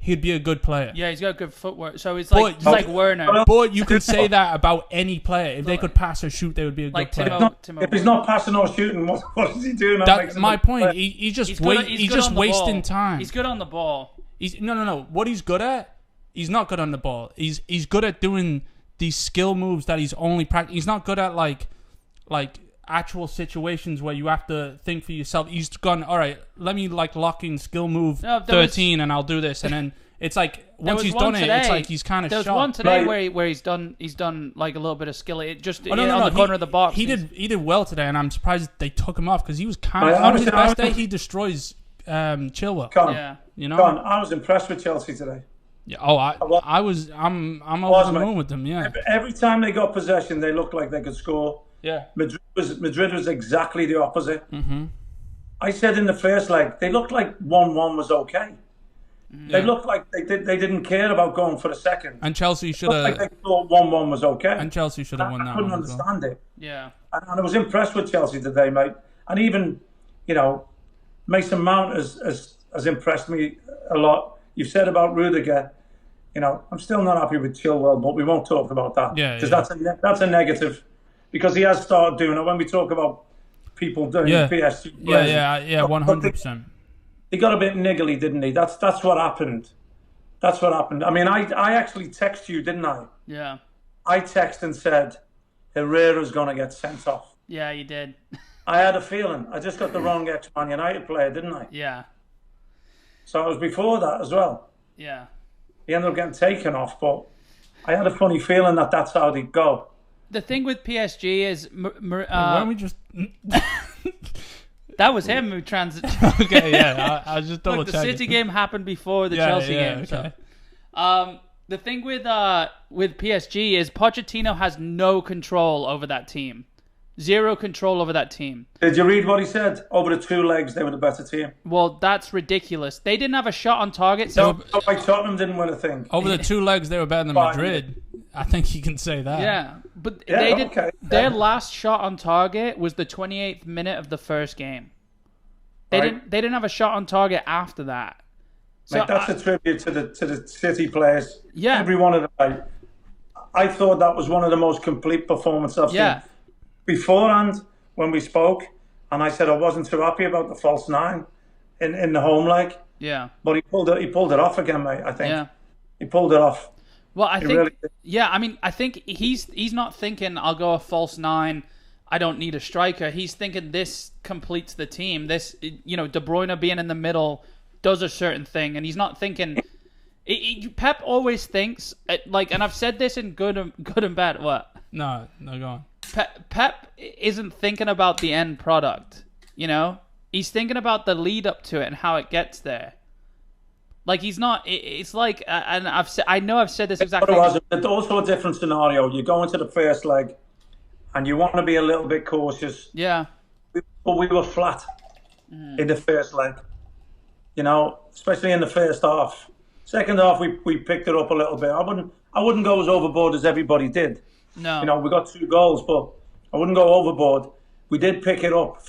he'd be a good player. Yeah, he's got good footwork. So he's like Werner. But you could say that about any player. If they could pass or shoot, they would be a good player. If he's not passing or shooting, what is he doing? That's my point. He's just wasting time. He's good on the ball. No. What he's good at, he's not good on the ball. He's good at doing these skill moves that he's only practicing. He's not good at like actual situations where you have to think for yourself. He's gone, all right, let me lock in skill move 13 and I'll do this. And then it's like, once he's done today, it's like he's kind of shot. There was one today where he's done like a little bit of skill. It just on the corner of the box. He did well today, and I'm surprised they took him off because he was kind of, on his best day, he destroys Chilwell. Con, I was impressed with Chelsea today. Yeah. Oh, I'm over the moon with them. Yeah. Every time they got possession, they looked like they could score. Yeah. Madrid was exactly the opposite. Mm-hmm. I said in the first leg, they looked like 1-1 was okay. They looked like they didn't care about going for the second. And Chelsea should have. Like they thought 1-1 was okay. And Chelsea should have won that. I couldn't understand it. Yeah. And I was impressed with Chelsea today, mate. And even, Mason Mount has impressed me a lot. You've said about Rudiger. I'm still not happy with Chilwell, but we won't talk about that. Yeah. Because that's a negative. Because he has started doing it. When we talk about people doing PSG. Yeah, 100%. He got a bit niggly, didn't he? That's what happened. That's what happened. I mean, I actually texted you, didn't I? Yeah. I texted and said, Herrera's going to get sent off. Yeah, you did. I had a feeling. I just got the wrong ex-Man United player, didn't I? Yeah. So it was before that as well. Yeah. He ended up getting taken off, but I had a funny feeling that that's how they'd go. The thing with PSG is... why don't we just... That was him who transitioned. Okay, yeah. I was just double checking. The City game happened before the Chelsea game. Okay. So. The thing with PSG is Pochettino has no control over that team. Zero control over that team. Did you read what he said? Over the 2 legs, they were the better team. Well, that's ridiculous. They didn't have a shot on target. So Tottenham didn't win a thing. Over the 2 legs, they were better than Madrid. I think you can say that. Yeah, but they did. Okay. Their last shot on target was the 28th minute of the first game. They didn't have a shot on target after that. So that's a tribute to the City players. Yeah, every one of them. I thought that was one of the most complete performances I've seen. Beforehand, when we spoke, and I said I wasn't too happy about the false 9, in the home leg. Yeah. But he pulled it off again, mate. I think. Yeah. He pulled it off. Well, I think. Yeah, I mean, I think he's not thinking I'll go a false 9. I don't need a striker. He's thinking this completes the team. This, De Bruyne being in the middle does a certain thing, and he's not thinking. Pep always thinks and I've said this in good and bad. What? No, go on. Pep isn't thinking about the end product. He's thinking about the lead up to it and how it gets there. Like he's not. It's like, and I know I've said this exactly. It's also a different scenario. You go into the first leg, and you want to be a little bit cautious. Yeah. But we were flat in the first leg. Especially in the first half. Second half, we picked it up a little bit. I wouldn't go as overboard as everybody did. No. We got 2 goals, but I wouldn't go overboard. We did pick it up,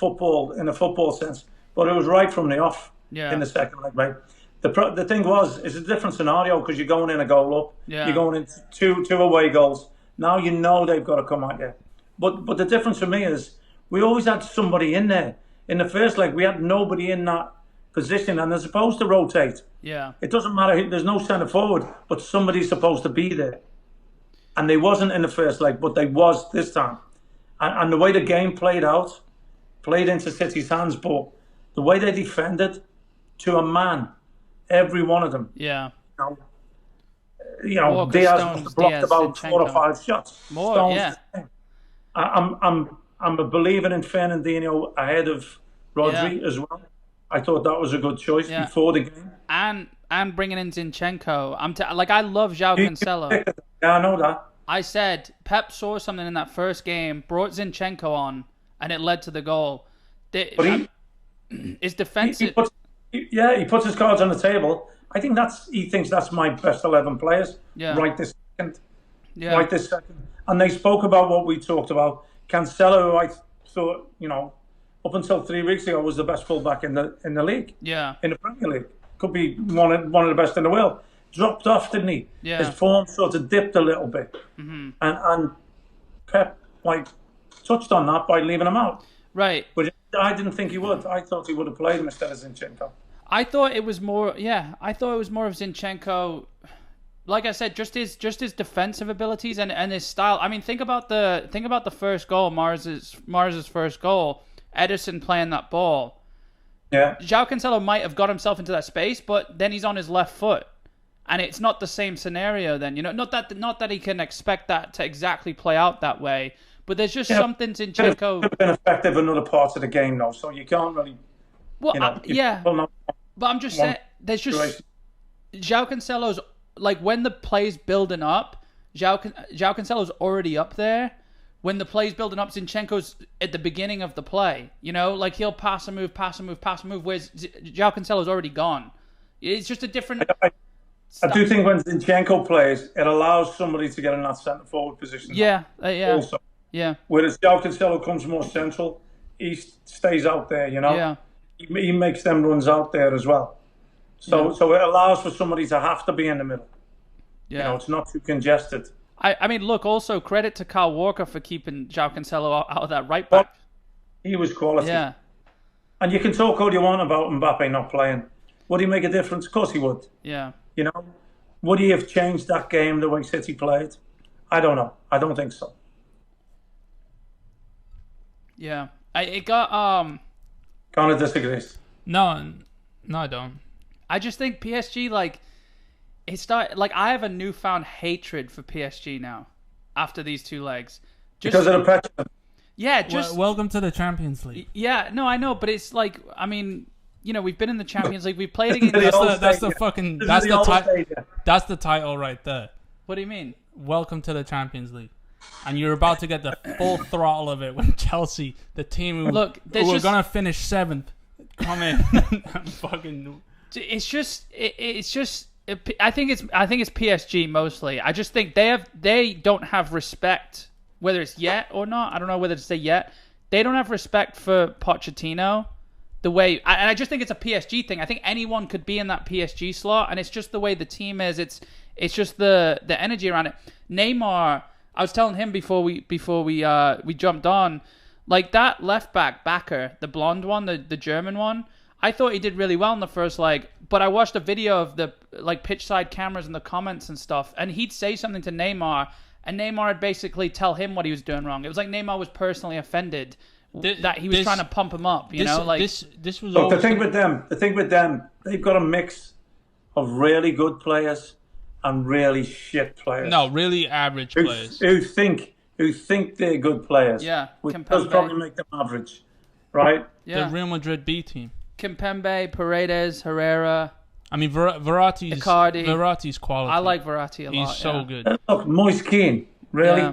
in a football sense, but it was right from the off in the second leg, mate. The thing it's a different scenario because you're going in a goal up. Yeah. You're going in two away goals. Now they've got to come at you. But the difference for me is we always had somebody in there. In the first leg, we had nobody in that position, and they're supposed to rotate. Yeah. It doesn't matter. There's no centre forward, but somebody's supposed to be there. And they wasn't in the first leg, but they was this time. And the way the game played into City's hands, but the way they defended to a man, every one of them. Yeah. Diaz blocked about Zinchenko. 4 or 5 shots. More, Stones, yeah. I'm a believer in Fernandinho ahead of Rodri as well. I thought that was a good choice before the game. And bringing in Zinchenko. I love João Cancelo. Yeah, I know that. I said Pep saw something in that first game, brought Zinchenko on, and it led to the goal. His defensive. He puts his cards on the table. I think he thinks that's my best 11 players. Yeah. Right this second. Yeah. Right this second. And they spoke about what we talked about. Cancelo, who I thought, up until 3 weeks ago, was the best fullback in the league. Yeah. In the Premier League. Could be one of the best in the world. Dropped off, didn't he? Yeah. His form sort of dipped a little bit. Mm-hmm. And Pep touched on that by leaving him out. Right. But I didn't think he would. I thought he would have played him instead of Zinchenko. I thought it was more of Zinchenko. Like I said, just his defensive abilities and his style. I mean, think about the first goal, Mars's first goal. Ederson playing that ball. Yeah. João Cancelo might have got himself into that space, but then he's on his left foot. And it's not the same scenario then, Not that he can expect that to exactly play out that way, but there's just something Zinchenko. Could have been effective in other parts of the game, though, so you can't really. Well, but I'm just saying, there's just João Cancelo's when the play's building up, João Cancelo's already up there. When the play's building up, Zinchenko's at the beginning of the play. He'll pass a move, whereas João Cancelo's already gone. It's just a different. I do think when Zinchenko plays, it allows somebody to get in that centre forward position. Yeah. Also. Yeah. Whereas João Cancelo comes more central, he stays out there. Yeah. He makes them runs out there as well. So it allows for somebody to have to be in the middle. Yeah. It's not too congested. I mean, look, also credit to Kyle Walker for keeping João Cancelo out of that right back. He was quality. Yeah. And you can talk all you want about Mbappe not playing. Would he make a difference? Of course he would. Yeah. Would he have changed that game the way City played? I don't know. I don't think so. Yeah. It got Connor disagrees. No, I don't. I just think PSG I have a newfound hatred for PSG now after these 2 legs. Because of the pressure. Yeah, just welcome to the Champions League. Yeah, no, I know, but it's we've been in the Champions League. We've played against. That's the title right there. What do you mean? Welcome to the Champions League, and you're about to get the full throttle of it when Chelsea, the team who are gonna finish 7th, come in and fucking. It's just. I think it's PSG mostly. I just think they don't have respect, whether it's yet or not. I don't know whether to say yet. They don't have respect for Pochettino. The way, and I just think it's a PSG thing. I think anyone could be in that PSG slot, and it's just the way the team is. It's just the energy around it. Neymar, I was telling him before we jumped on, that left backer, the blonde one, the German one. I thought he did really well in the first leg, but I watched a video of the pitch side cameras and the comments and stuff, and he'd say something to Neymar, and Neymar would basically tell him what he was doing wrong. It was like Neymar was personally offended that he was trying to pump him up. This was. Look, the thing with them, they've got a mix of really good players and really shit players. No, really average players who think they're good players. Yeah, which does probably make them average, right? Yeah. The Real Madrid B team. Kimpembe, Paredes, Herrera. I mean, Verratti's quality. I like Verratti a lot. He's so good. Look, Moise Kean, really? Yeah.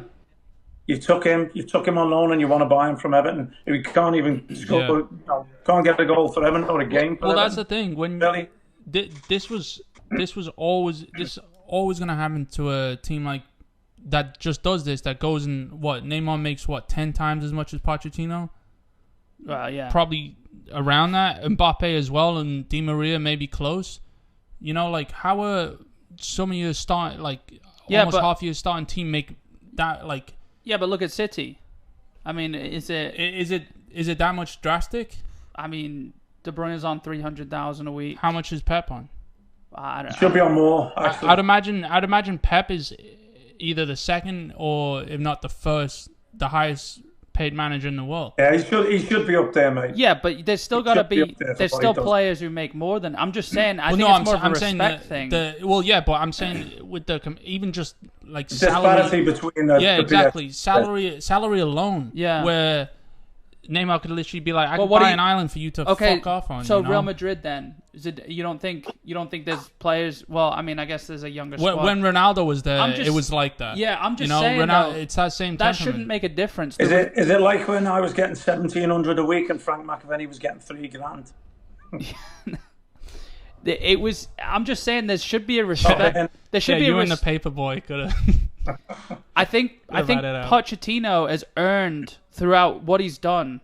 You took him on loan, and you want to buy him from Everton. He can't even score, can't get a goal for Everton or a game. Well, that's the thing. When really? this was always going to happen to a team like that. Just does this. That goes in what Neymar makes 10 times as much as Pochettino. Yeah, probably around that. Mbappe as well, and Di Maria maybe close. You know, like how are some of your start almost half your starting team make that like. Yeah, but look at City. I mean, is it that much drastic? I mean, De Bruyne is on 300,000 a week. How much is Pep on? I don't know. Should be on more. Actually. I'd imagine Pep is either the second or if not the highest paid manager in the world. Yeah, he should be up there, mate. Yeah, but there's still got to be there's still players who make more than. I'm just saying. I think it's more of a respect thing. But I'm saying with even just like salary between exactly. Salary alone. Yeah, where Neymar could literally be like, I could buy an island for you to fuck off on. So Real Madrid then is it? You don't think there's players? Well, I mean, I guess there's a younger squad. When Ronaldo was there, it was like that. Yeah, I'm just saying. Ronaldo, it's that same. That shouldn't make a difference. Is it like when I was getting 1,700 a week and Frank McAvenny was getting $3,000? It was. I'm just saying there should be a respect. There should be you and the paper boy could have. I think Pochettino has earned throughout what he's done.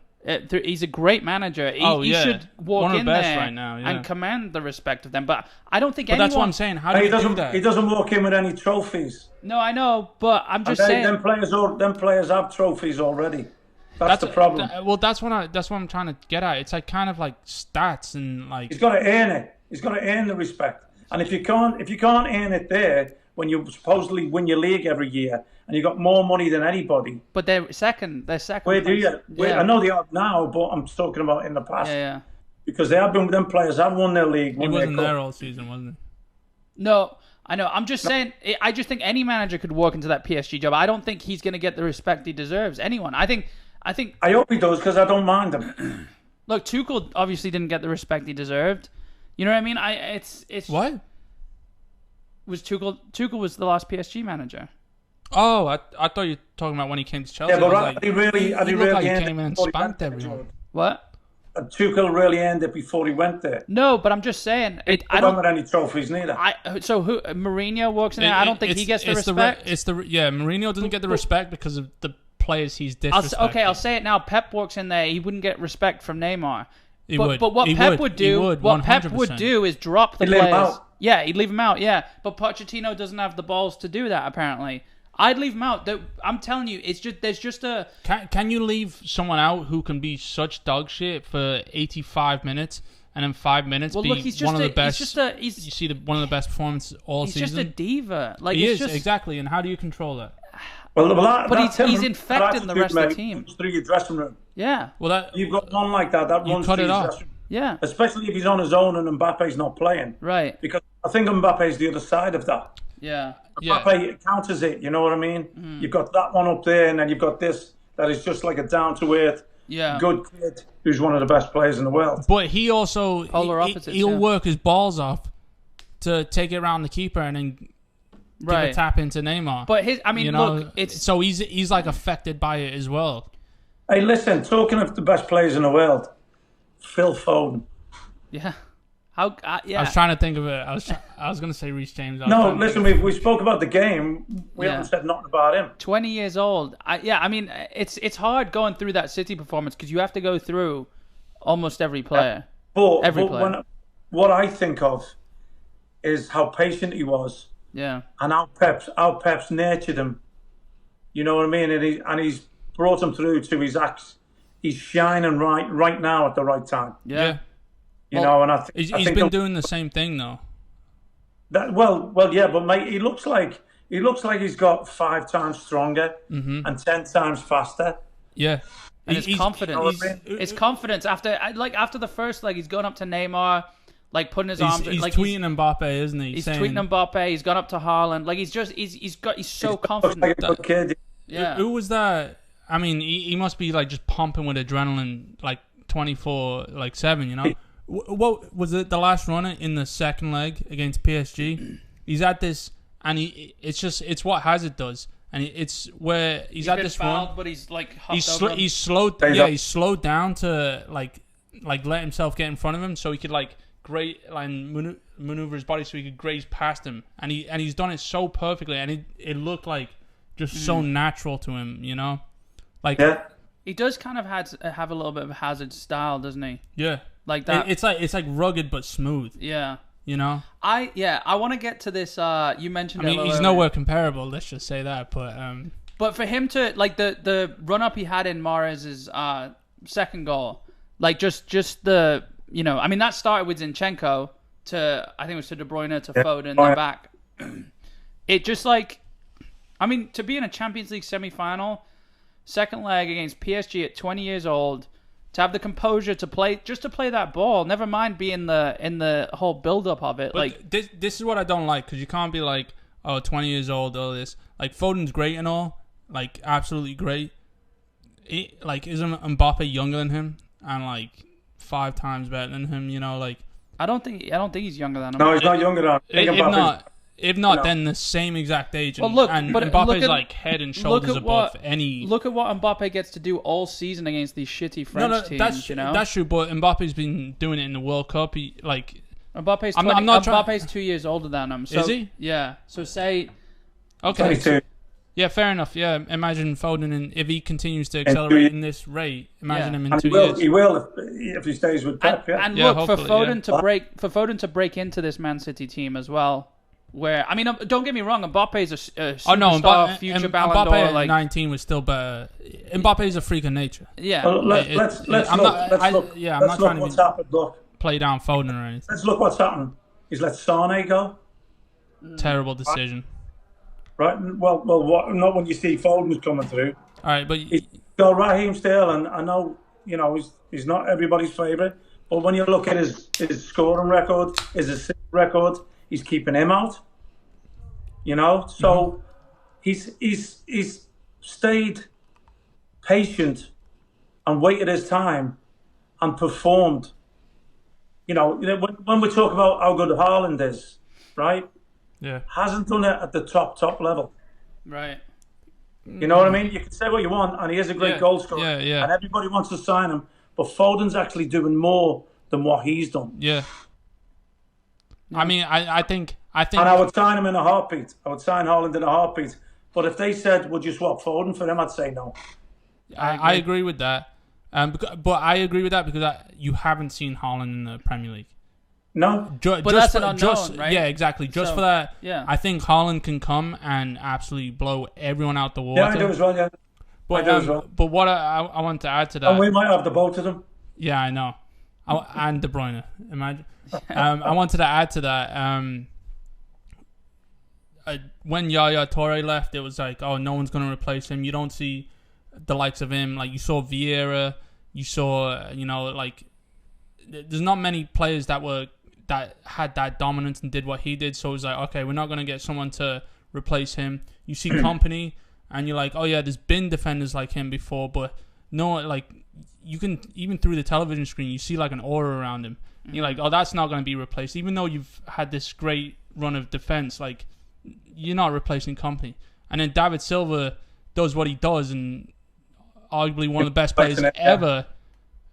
He's a great manager. He should walk in there right now, and command the respect of them. But I don't think that's what I'm saying. How do you do that? He doesn't walk in with any trophies. No, I know, but I'm just saying. Them players have trophies already. That's the problem. That's what I'm trying to get at. It's like kind of like stats and like. He's got to earn it. He's got to earn the respect. And if you can't earn it there when you supposedly win your league every year and you got more money than anybody. But they're second. Where do you? Yeah. I know they are now, but I'm talking about in the past. Yeah. Because them players have won their league. He wasn't there all season, wasn't he? No, I know. I'm just saying. I just think any manager could walk into that PSG job. I don't think he's going to get the respect he deserves. Anyone. I think. I hope he does because I don't mind him. Look, Tuchel obviously didn't get the respect he deserved. You know what I mean? It's what? Was Tuchel was the last PSG manager. Oh, I thought you were talking about when he came to Chelsea. Yeah, but he really came in and spanked everyone. What? Tuchel really earned it before he went there. No, but I'm just saying. I don't have any trophies neither. So who? Mourinho walks in there. I don't think he gets the respect. Mourinho doesn't get the respect because of the players he's disrespecting. I'll say it now. Pep walks in there. He wouldn't get respect from Neymar. But what Pep would do is drop the players. Yeah, he'd leave him out. Yeah, but Pochettino doesn't have the balls to do that. Apparently, I'd leave him out. I'm telling you, there's just a. Can you leave someone out who can be such dog shit for 85 minutes and in 5 minutes be one of the best? You see one of the best performances all season. He's just a diva. He is exactly. And how do you control that? Well, he's infecting the rest of the team. Through your dressing room. Yeah. Well, you've got one like that. That runs through your dressing room. Yeah. Especially if he's on his own and Mbappe's not playing. Right. Because I think Mbappe's the other side of that. Yeah. Mbappe counters it. You know what I mean? Mm. You've got that one up there, and then you've got this that is just like a down to earth, good kid who's one of the best players in the world. But he also he'll work his balls off to take it around the keeper and then. Give a tap into Neymar. But look, it's so he's like affected by it as well. Hey, listen, talking of the best players in the world, Phil Foden. Yeah. I was trying to think of it. I was going to say Reece James. Listen, we spoke about the game. We haven't said nothing about him. 20 years old. It's hard going through that City performance because you have to go through almost every player. What I think of is how patient he was. Yeah, and how Pep's nurtured him, you know what I mean, and he's brought him through to his acts. He's shining right now at the right time. Yeah. You know, and I he's think been doing the same thing though. Yeah, but mate, he looks like he's got 5 times stronger and 10 times faster. Yeah. And his confidence. His confidence after the first leg, he's going up to Neymar, like putting his arms. He's like tweeting Mbappe, isn't he? He's tweeting Mbappe. He's gone up to Haaland. Like he's so confident. Like a good kid. Yeah. Who was that? I mean, he must be like just pumping with adrenaline, like 24/7. You know, what was it? The last runner in the second leg against PSG. He's at this, and it's what Hazard does. And it's where he's at this fouled, run, but he's like he's slowed. Yeah, he's slowed down to like let himself get in front of him, so he could maneuver his body so he could graze past him. And he's done it so perfectly, and it looked like just so natural to him, you know. Like he does kind of have a little bit of a Hazard style, doesn't he? Yeah, like that. It's like rugged but smooth. Yeah. You know, I want to get to this. You mentioned. I mean, he's nowhere comparable. Let's just say that. But for him to like the run up he had in Mahrez's second goal, like just the I mean that started with Zinchenko to I think it was to De Bruyne to Foden then back. It just like, I mean, to be in a Champions League semi-final, second leg against PSG at 20 years old. To have the composure to play that ball, never mind being in the whole build-up of it. But like this is what I don't like, because you can't be like, 20 years old, all this. Like Foden's great and all, like absolutely great. Isn't Mbappe younger than him and like 5 times better than him? You know, like I don't think he's younger than him. No, he's not younger than him. If not, then the same exact age. And, well, Mbappe's like head and shoulders above any. Look at what Mbappe gets to do all season against these shitty French teams. That's true. But Mbappe's been doing it in the World Cup. Mbappe's 2 years older than him. So, is he? Yeah. So say. Okay. 22. Yeah, fair enough. Yeah, imagine Foden, if he continues to accelerate in this rate, imagine him in 2 years. He will if he stays with Pep. And look, for Foden to break into this Man City team as well. Where I mean, don't get me wrong, Mbappe's a superstar, future Ballon d'Or. Mbappe at 19 was still better. Mbappe's a freak of nature. Yeah. Well, let's look. I'm not trying to play down Foden or anything. Let's look what's happened. He's let Sane go. Terrible decision. Right. Well, what? Not when you see Foden's coming through. All right, but he's got Raheem still, and I know he's not everybody's favourite, but when you look at his scoring record, his assist record. He's keeping him out, So he's stayed patient and waited his time and performed. When we talk about how good Haaland is, right? Yeah, hasn't done it at the top level. Right. You know what I mean? You can say what you want, and he is a great goal scorer. Yeah. And everybody wants to sign him, but Foden's actually doing more than what he's done. Yeah. I mean, I think. And I would sign him in a heartbeat. I would sign Haaland in a heartbeat. But if they said, would you swap Foden for him, I'd say no. I agree with that. But I agree with that because you haven't seen Haaland in the Premier League. No. But that's an unknown, right? Yeah, exactly. Just for that, I think Haaland can come and absolutely blow everyone out the water. Yeah, I do as well, yeah. But what I want to add to that... And we might have the both of them. Yeah, I know. And De Bruyne, imagine. I wanted to add to that. When Yaya Toure left, it was like, oh, no one's going to replace him. You don't see the likes of him. Like, you saw Vieira. You saw, there's not many players that had that dominance and did what he did. So it was like, okay, we're not going to get someone to replace him. You see Company, and you're like, oh, yeah, there's been defenders like him before. But no, like, you can, even through the television screen, you see like an aura around him. And you're like, oh, that's not going to be replaced. Even though you've had this great run of defense, like, you're not replacing Company. And then David Silva does what he does, and arguably one of the best players ever.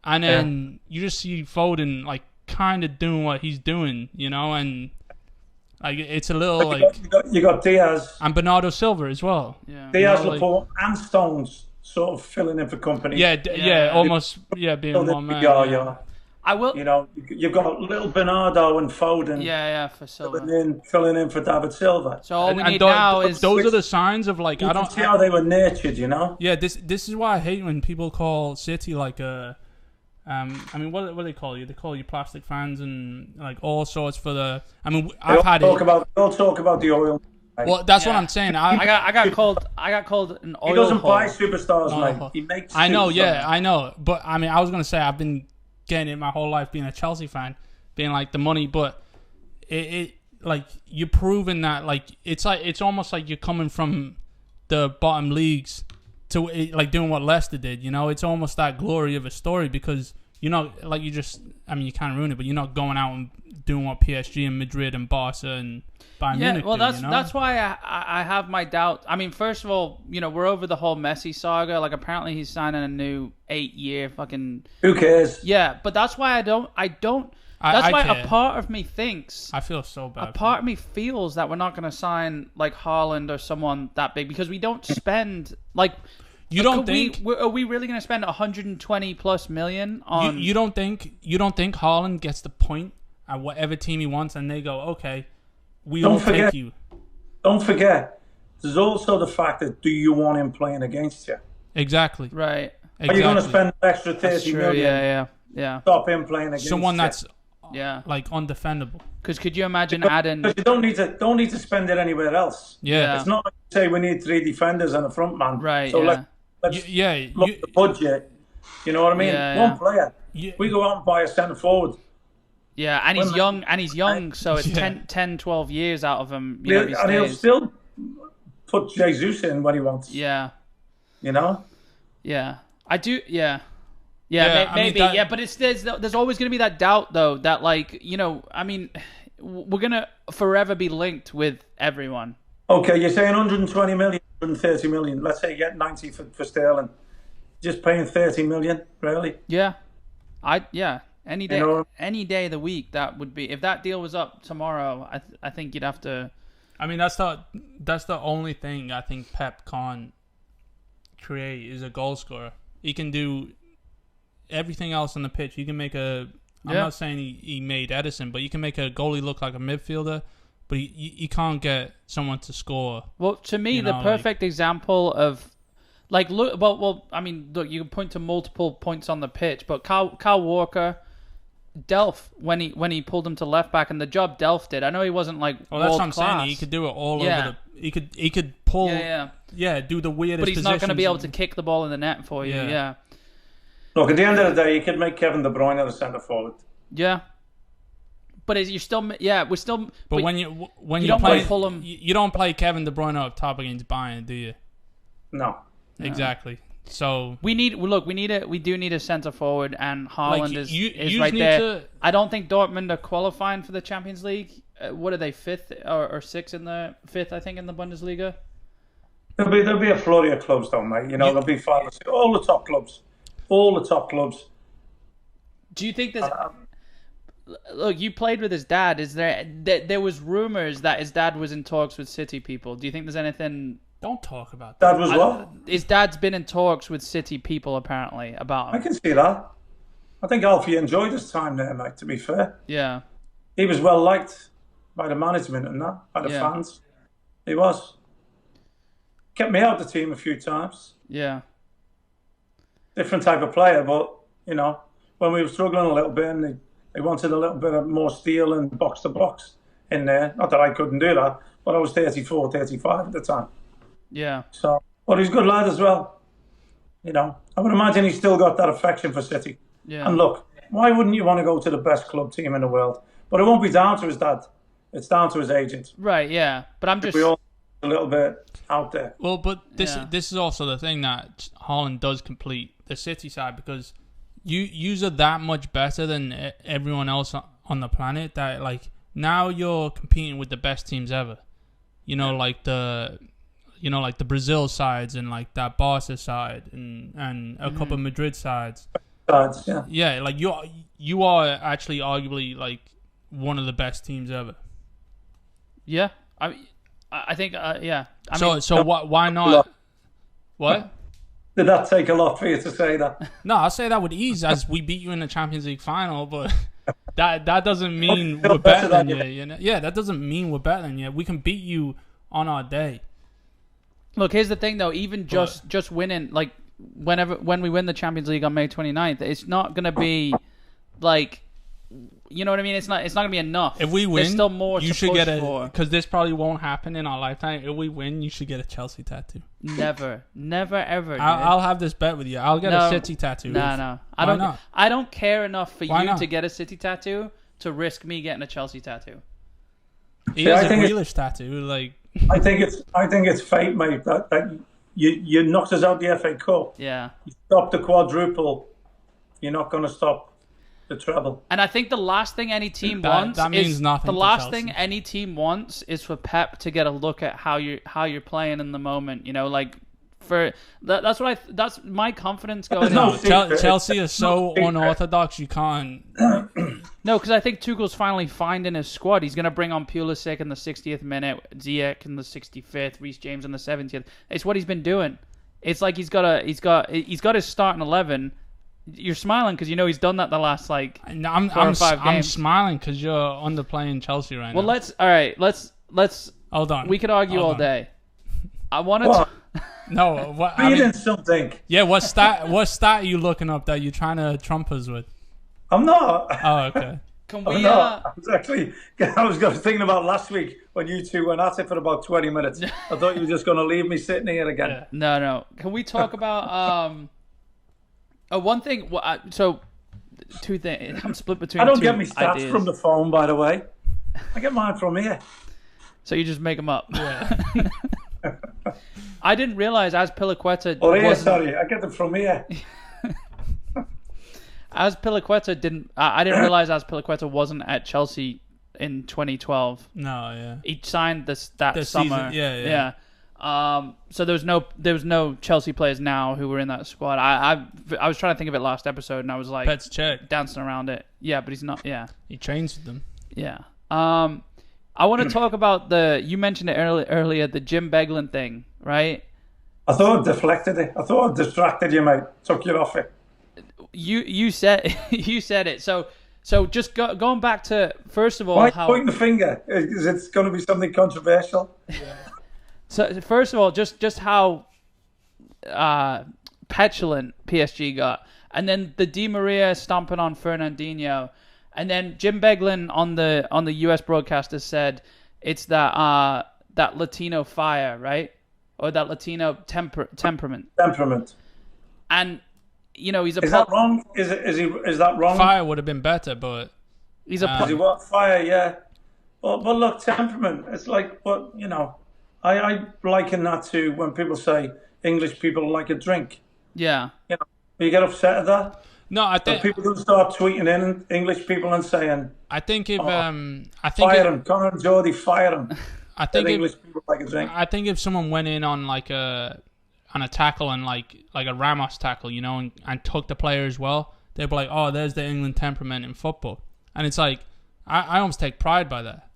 And then you just see Foden like kind of doing what he's doing, and like it's a little you got Diaz and Bernardo Silva as well. Yeah. Diaz, Laporte, and Stones sort of filling in for Company. Almost being one man. Yeah. I will. You've got little Bernardo and Foden. Yeah, for Silva. Filling in for David Silva. So all we need now is those are the signs of like I don't see how they were nurtured. Yeah, this is why I hate when people call City like a I mean, what do they call you? They call you plastic fans and like all sorts for the. I mean, I've had it. Don't talk about the oil. Well, that's what I'm saying. I got called an oil. He doesn't hole. buy superstars, mate. He makes. I know, yeah, I know. But I mean, I was gonna say I've been getting it my whole life being a Chelsea fan, being like the money, but it like you're proving that like it's almost like you're coming from the bottom leagues to like doing what Leicester did. You know, it's almost that glory of a story because you're not like you can't ruin it, but you're not going out and doing what PSG and Madrid and Barca and Bayern Munich well, do, that's why I have my doubt. I mean, first of all, we're over the whole Messi saga. Like, apparently he's signing a new 8-year fucking. Who cares? Yeah, but that's why I don't. That's why a part of me thinks. I feel so bad. A part of me feels that we're not going to sign like Haaland or someone that big because we don't spend like. You don't think? Are we really going to spend 120 plus million on? You don't think Haaland gets the point at whatever team he wants, and they go, okay, we'll take you. Don't forget, there's also the fact that do you want him playing against you? Exactly. Right. Are you going to spend an extra 30 million? Yeah. Stop him playing against someone you? that's like undefendable. Because could you imagine adding? Because you don't need to spend it anywhere else. Yeah. It's not like you say we need 3 defenders and a front man. Right. So let's look at the budget. You know what I mean? One player. We go out and buy a centre forward. Yeah, and he's young, so it's 10, 12 years out of him. And he'll still put Jesus in when he wants. Yeah. You know? Yeah. I do, yeah. Yeah, maybe, but there's always going to be that doubt, though, that, like, I mean, we're going to forever be linked with everyone. Okay, you're saying 120 million, 130 million. Let's say you get 90 for Sterling. Just paying 30 million, really? Yeah. Any day of the week, that would be. If that deal was up tomorrow, I think you'd have to. I mean, that's the only thing I think Pep can't create is a goal scorer. He can do everything else on the pitch. You can make I'm not saying he made Edison, but you can make a goalie look like a midfielder, but you can't get someone to score. Well, to me, the perfect example of. Like, look, well, I mean, look, you can point to multiple points on the pitch, but Kyle Walker, Delph, when he pulled him to left back, and the job Delph did, I know he wasn't like well, that's what I'm saying. He could do it all over he could pull, do the weirdest. But he's not going to be able to kick the ball in the net for you. Yeah. Look, at the end of the day, you could make Kevin De Bruyne the centre forward. Yeah. But we're still. But when you play Fulham, you don't play Kevin De Bruyne up top against Bayern, do you? No. Exactly. So we do need a centre forward, and Haaland is right there. I don't think Dortmund are qualifying for the Champions League. What are they, 5th or 6th in the 5th? I think in the Bundesliga. There'll be a flurry of clubs, though, mate. There'll be 5 or 6. All the top clubs. Do you think there's? Look, you played with his dad. Is there was rumors that his dad was in talks with City people? Do you think there's anything? Don't talk about that. Dad was what? His dad's been in talks with City people, apparently, about him. I can see that. I think Alfie enjoyed his time there, mate, to be fair. Yeah. He was well liked by the management and that, by the fans. He was. Kept me out of the team a few times. Yeah. Different type of player, but, when we were struggling a little bit and they wanted a little bit of more steel and box-to-box in there. Not that I couldn't do that, but I was 34, 35 at the time. Yeah. So, but he's a good lad as well. I would imagine he's still got that affection for City. Yeah. And look, why wouldn't you want to go to the best club team in the world? But it won't be down to his dad. It's down to his agent. Right, yeah. But I'm just... We all a little bit out there. Well, but this is also the thing that Haaland does complete the City side because you are that much better than everyone else on the planet that, like, now you're competing with the best teams ever. Like the Brazil sides and like that Barca side and a couple of Madrid sides. Yeah, like you are actually arguably like one of the best teams ever. Yeah, I think why not? What? Did that take a lot for you to say that? No, I'll say that with ease as we beat you in the Champions League final, but that doesn't mean we're better than you. Yeah, that doesn't mean we're better than you. We can beat you on our day. Look, here's the thing, though. Even just winning, like, when we win the Champions League on May 29th, it's not going to be like, you know what I mean? It's not going to be enough. If we win, there's still more you to should push get a, for. because this probably won't happen in our lifetime. If we win, you should get a Chelsea tattoo. Never, ever. I'll have this bet with you. I'll get a City tattoo. No. I don't care enough for you to get a City tattoo to risk me getting a Chelsea tattoo. He has a Grealish tattoo. Like, I think it's fate, mate. That you knocked us out the FA Cup. Yeah. You stopped the quadruple. You're not going to stop the treble. And I think the last thing any team wants is for Pep to get a look at how you're playing in the moment. You know, like that's my confidence going. No, Chelsea is so unorthodox. You can't. No, because I think Tuchel's finally finding his squad. He's going to bring on Pulisic in the 60th minute, Ziyech in the 65th, Reece James in the 70th. It's what he's been doing. It's like he's got his starting 11. You're smiling because you know he's done that the last four or 5 games. I'm smiling because you're underplaying Chelsea right now. Well, let's hold on. We could argue all day. I want to. No, what? Reading something. Yeah, what stat are you looking up that you're trying to trump us with? I'm not. Oh, okay. Can we? I was thinking about last week when you two went at it for about 20 minutes. I thought you were just going to leave me sitting here again. Yeah. No. Can we talk about one thing? So, two things. I'm split between. I don't two get my stats ideas. from the phone, by the way. I get mine from here. So you just make them up. Yeah. I didn't realize Azpilicueta. Oh yeah, sorry, I get them from here. Azpilicueta didn't. I didn't realize Azpilicueta wasn't at Chelsea in 2012. No, yeah. He signed that summer. Season. Yeah. So there was no Chelsea players now who were in that squad. I was trying to think of it last episode, and I was like, Pet's check dancing around it. Yeah, but he's not. Yeah. He trains with them. Yeah. I want to talk about you mentioned it earlier, the Jim Beglin thing, right? I thought I deflected it. I thought I distracted you, mate. Took you off it. You said it. So just going back to, first of all, why pointing the finger? Is it going to be something controversial? Yeah. So first of all, just how petulant PSG got, and then the Di Maria stomping on Fernandinho. And then Jim Beglin on the US broadcaster said it's that Latino fire, right? Or that Latino temperament. Temperament. And you know, he's a. Is that wrong? Is that wrong? Fire would have been better, but he's a. Is he what? Fire, yeah. But look, temperament. It's like what you know. I liken that to when people say English people like a drink. Yeah. You know, you get upset at that. No, I think people don't start tweeting in English people and saying. I think if fire him, Connor and Jordy, fire him. I think English people like a drink. I think if someone went in on a tackle and like a Ramos tackle, you know, and took the player as well, they'd be like, oh, there's the England temperament in football, and it's like I almost take pride by that.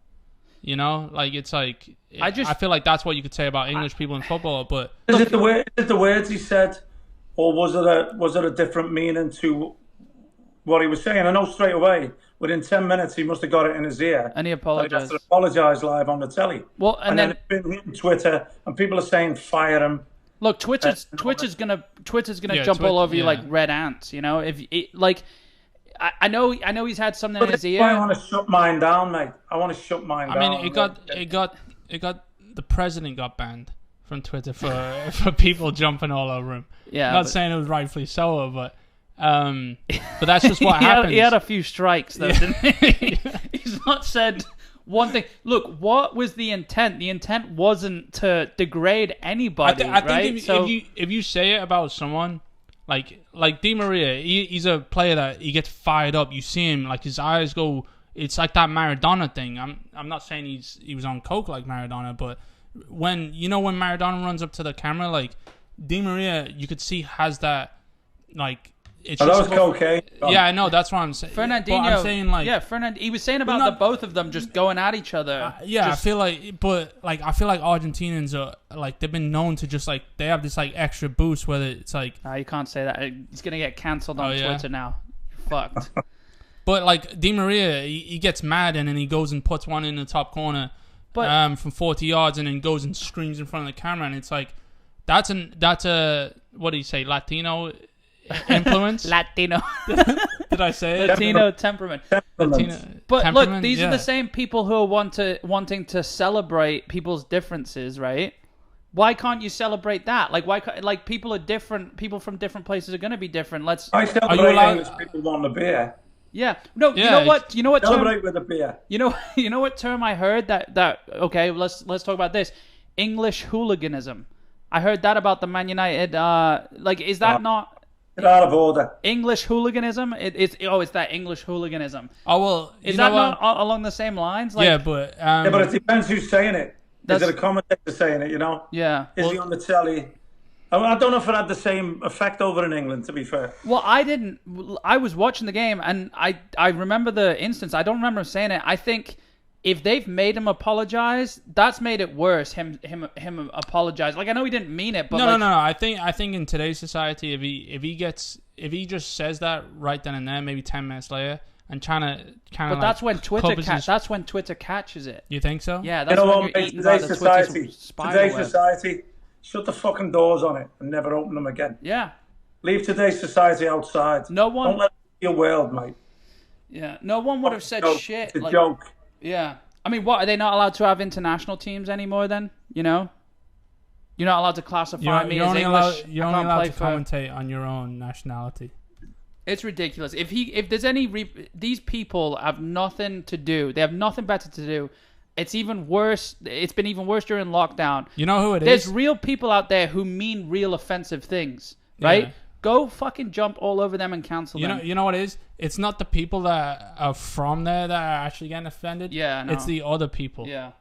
You know, like it's like I feel like that's what you could say about English people in football, but is it the words he said? Or was it a different meaning to what he was saying? I know straight away, within 10 minutes, he must have got it in his ear. And he apologized. He apologized live on the telly. Well, and then it's been hitting Twitter, and people are saying, fire him. Look, Twitter's gonna jump all over you like red ants. You know, if it, like, I know he's had something in his ear. I want to shut mine down, mate. I want to shut mine down. I mean, it got the president got banned from Twitter for people jumping all over him. Yeah, not saying it was rightfully so, but that's just what happens. He had a few strikes though, didn't he? He's not said one thing. Look, what was the intent? The intent wasn't to degrade anybody, I right? think if you say it about someone like Di Maria, he's a player that he gets fired up. You see him, like his eyes go. It's like that Maradona thing. I'm not saying he was on coke like Maradona, but when Maradona runs up to the camera, like Di Maria, you could see has that like. It's that was cocaine. Yeah, I know. That's what I'm saying. Fernandinho. I'm saying like he was saying about the both of them just going at each other. I feel like Argentinians are like they've been known to just like they have this like extra boost where it's like. You can't say that. He's gonna get cancelled on Twitter now. You're fucked. But like Di Maria, he gets mad and then he goes and puts one in the top corner, from 40 yards, and then goes and screams in front of the camera, and it's like That's a what do you say, Latino influence? Latino. Did I say it? Latino temperament. Latino But temperament, look, these are the same people who are wanting to celebrate people's differences, right? Why can't you celebrate that? Like people are different. People from different places are going to be different. I celebrate English people want a beer. Yeah. No. Yeah, you know what? Celebrate with a beer. You know what term I heard that. Okay, let's talk about this. English hooliganism. I heard that about the Man United. Is that not? Get out of order. English hooliganism. It's that English hooliganism. Oh well, is that not along the same lines? Yeah, but but it depends who's saying it. Is it a commentator saying it? Yeah. Is he on the telly? I don't know if it had the same effect over in England, to be fair. Well, I was watching the game, and I remember the instance. I don't remember him saying it. I think if they've made him apologize, that's made it worse. Him apologize. Like, I know he didn't mean it, but no. I think in today's society, if he just says that right then and there, maybe 10 minutes later, and but that's when Twitter catches it. You think so? Yeah, that's when you're eaten by the Twitter spider web. Today's society, shut the fucking doors on it and never open them again. Yeah. Leave today's society outside. Don't let it be your world, mate. Yeah. No one would have said shit. It's a joke. Yeah. I mean, what, are they not allowed to have international teams anymore then? You're not allowed to classify me as English. You're only allowed to commentate on your own nationality. It's ridiculous. If there's these people have nothing to do. They have nothing better to do. It's even worse. It's been even worse during lockdown. You know who it is? There's real people out there who mean real offensive things, right? Yeah. Go fucking jump all over them and cancel them. You know what it is? It's not the people that are from there that are actually getting offended. Yeah, no. It's the other people. Yeah.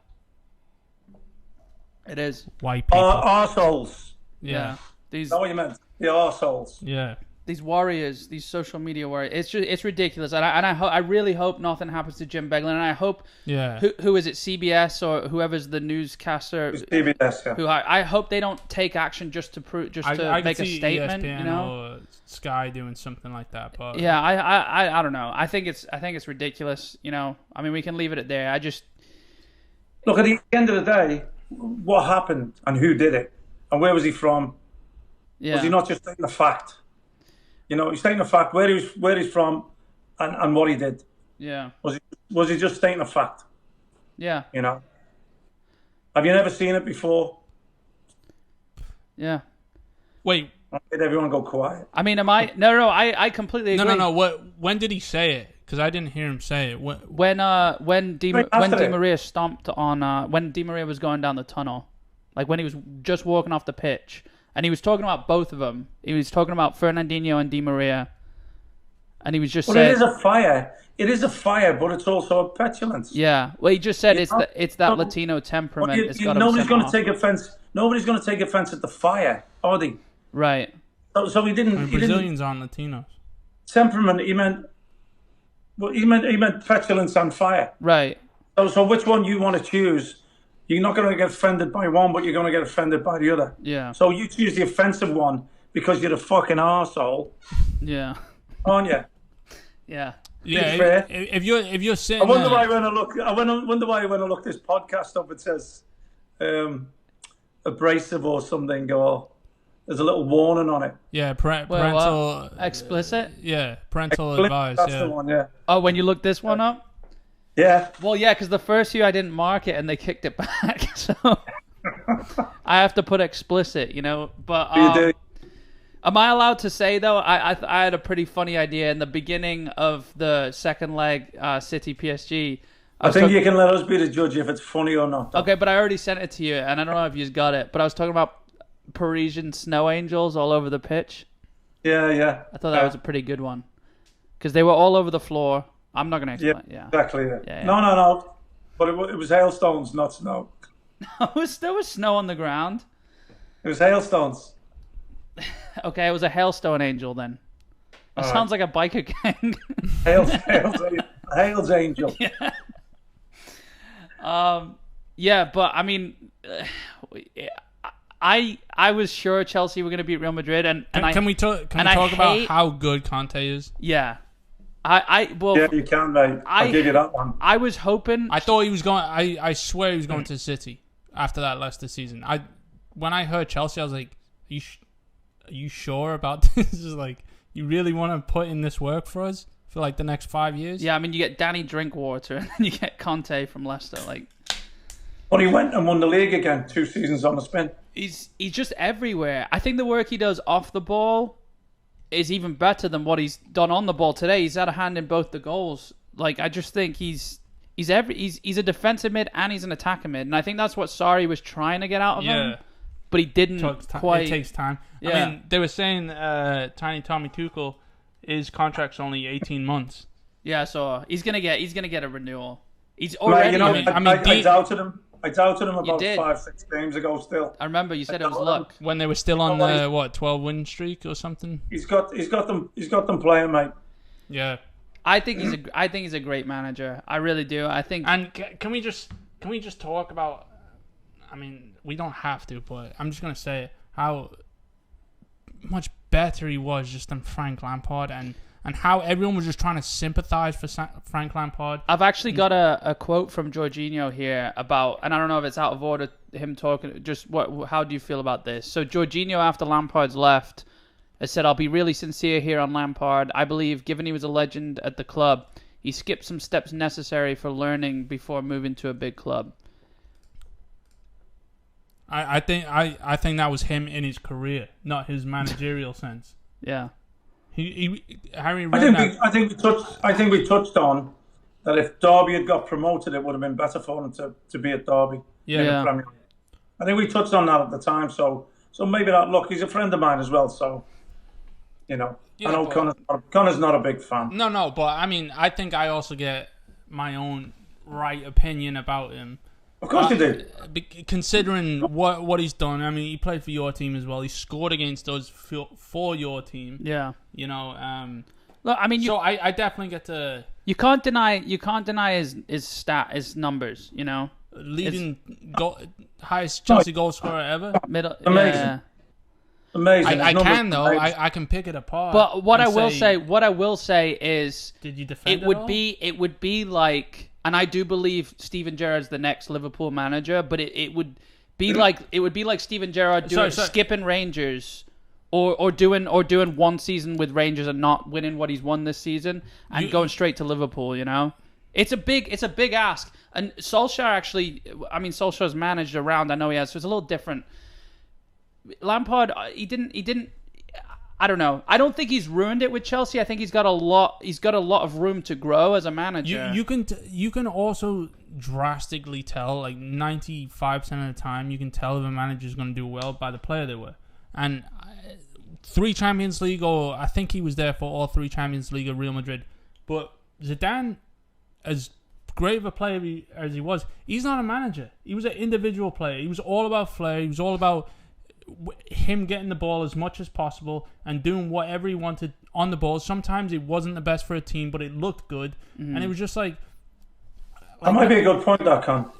It is. White people. Arseholes. Yeah. Is that what you meant? The arseholes. Yeah. These warriors, these social media warriors, it's ridiculous, and I really hope nothing happens to Jim Beglin, and I hope who is it, CBS or whoever's the newscaster, CBS, yeah. who I hope they don't take action just to make a statement, ESPN or Sky doing something like that, but yeah, I don't know. I think it's ridiculous. I mean, we can leave it at there. I just look at the end of the day, what happened and who did it and where was he from? Yeah, was he not just stating the fact? He's stating the fact where he's from and what he did. Yeah. Was he just stating a fact? Yeah. Have you never seen it before? Yeah. Wait. Did everyone go quiet? I mean, I completely agree. No. When did he say it? Because I didn't hear him say it. When Di Maria stomped on when Di Maria was going down the tunnel, like when he was just walking off the pitch. And he was talking about both of them. He was talking about Fernandinho and Di Maria. And he was just saying... it is a fire. It is a fire, but it's also a petulance. Yeah. Well, he just said it's that Latino temperament. Nobody's going to take offense. Nobody's going to take offense at the fire, are they? Right. So he didn't... Brazilians aren't Latinos. Temperament, he meant petulance and fire. Right. So which one you want to choose... You're not going to get offended by one, but you're going to get offended by the other. Yeah. So you choose the offensive one because you're a fucking arsehole. Yeah. Aren't you? Yeah. Yeah. If you're sitting, I wonder why when I look this podcast up, it says abrasive or something, or there's a little warning on it. Yeah. Parental. Explicit. Yeah. Parental advice. That's the one. Yeah. Oh, when you look this one up. Yeah. Well, yeah, because the first few I didn't mark it and they kicked it back, so I have to put explicit, But you do. Am I allowed to say though? I had a pretty funny idea in the beginning of the second leg, City PSG. I think you can let us be the judge if it's funny or not. Okay, but I already sent it to you, and I don't know if you got it. But I was talking about Parisian snow angels all over the pitch. Yeah. I thought that was a pretty good one because they were all over the floor. I'm not going to explain. Yeah, exactly. Yeah. No. But it was hailstones, not snow. There was snow on the ground. It was hailstones. Okay, it was a hailstone angel then. That sounds like a biker gang. Hail's angel. Yeah. Yeah, but I mean, I was sure Chelsea were going to beat Real Madrid, can we talk about how good Kante is? Yeah. Yeah, you can, mate. I'll give you that one. I was hoping. I thought he was going. I swear he was going to City after that Leicester season. when I heard Chelsea, I was like, are you sure about this? Is like, you really want to put in this work for us for like the next 5 years? Yeah, I mean, you get Danny Drinkwater and then you get Kante from Leicester. Like, but he went and won the league again 2 seasons on the spin. He's just everywhere. I think the work he does off the ball is even better than what he's done on the ball today. He's had a hand in both the goals. Like, I just think he's a defensive mid and he's an attacker mid, and I think that's what Sarri was trying to get out of him. But he didn't quite. It takes time. Yeah. I mean, they were saying Tiny Tommy Tuchel, his contract's only 18 months. Yeah, so he's gonna get a renewal. He's already. Right, I doubted him. I doubted him about 5-6 games ago. Still, I remember you said it was luck when they were still on the 12 win streak or something. He's got them playing, mate. Yeah, I think he's a great manager. I really do. I think. And can we just talk about? I mean, we don't have to, but I'm just gonna say how much better he was just than Frank Lampard, and how everyone was just trying to sympathize for Frank Lampard. I've actually got a quote from Jorginho here about, and I don't know if it's out of order, him talking, just how do you feel about this? So Jorginho, after Lampard's left, has said, I'll be really sincere here on Lampard. I believe, given he was a legend at the club, he skipped some steps necessary for learning before moving to a big club. I think that was him in his career, not his managerial sense. Yeah. I think we touched on that if Derby had got promoted, it would have been better for them to be at Derby. Yeah. The Premier League. I think we touched on that at the time. So maybe that. Look, he's a friend of mine as well. So, I know Connor's not a big fan. No, but I mean, I think I also get my own right opinion about him. Of course you do. Considering what he's done, I mean, he played for your team as well. He scored against us for your team. Yeah. Look, I mean, I definitely get to. You can't deny his numbers. Leading highest Chelsea goal scorer ever. Amazing. Yeah. Amazing. I can though. I can pick it apart. But what I will say is, did you defend it? Would be like. And I do believe Steven Gerrard's the next Liverpool manager, but it would be like Steven Gerrard skipping Rangers, or doing 1 season with Rangers and not winning what he's won this season and going straight to Liverpool. It's a big ask. And Solskjaer's managed around. I know he has, so it's a little different. Lampard, he didn't. I don't know. I don't think he's ruined it with Chelsea. I think he's got a lot of room to grow as a manager. You can also drastically tell, like 95% of the time, you can tell if a manager is going to do well by the player they were. And 3 Champions League, or I think he was there for all 3 Champions League of Real Madrid. But Zidane, as great of a player as he was, he's not a manager. He was an individual player. He was all about flair. He was all about him getting the ball as much as possible and doing whatever he wanted on the ball. Sometimes it wasn't the best for a team, but it looked good, and it was just like that might be a good point, that Con.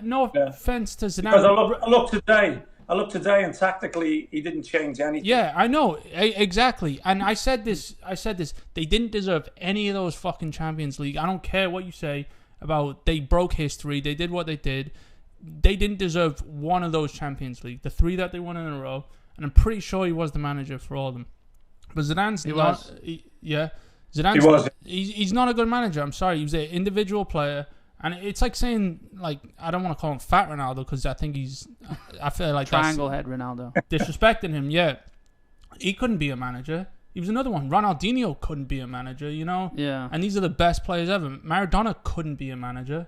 No offense to Zidane. Because I look today, and tactically he didn't change anything. Yeah, I know exactly, and I said this. They didn't deserve any of those fucking Champions League. I don't care what you say about they broke history. They did what they did. They didn't deserve one of those Champions League, the 3 that they won in a row, and I'm pretty sure he was the manager for all of them. But Zidane's not. Zidane's. He was. He's not a good manager. I'm sorry. He was an individual player, and it's like saying, like, I don't want to call him Fat Ronaldo because I feel like triangle head Ronaldo disrespecting him. Yeah, he couldn't be a manager. He was another one. Ronaldinho couldn't be a manager. Yeah. And these are the best players ever. Maradona couldn't be a manager.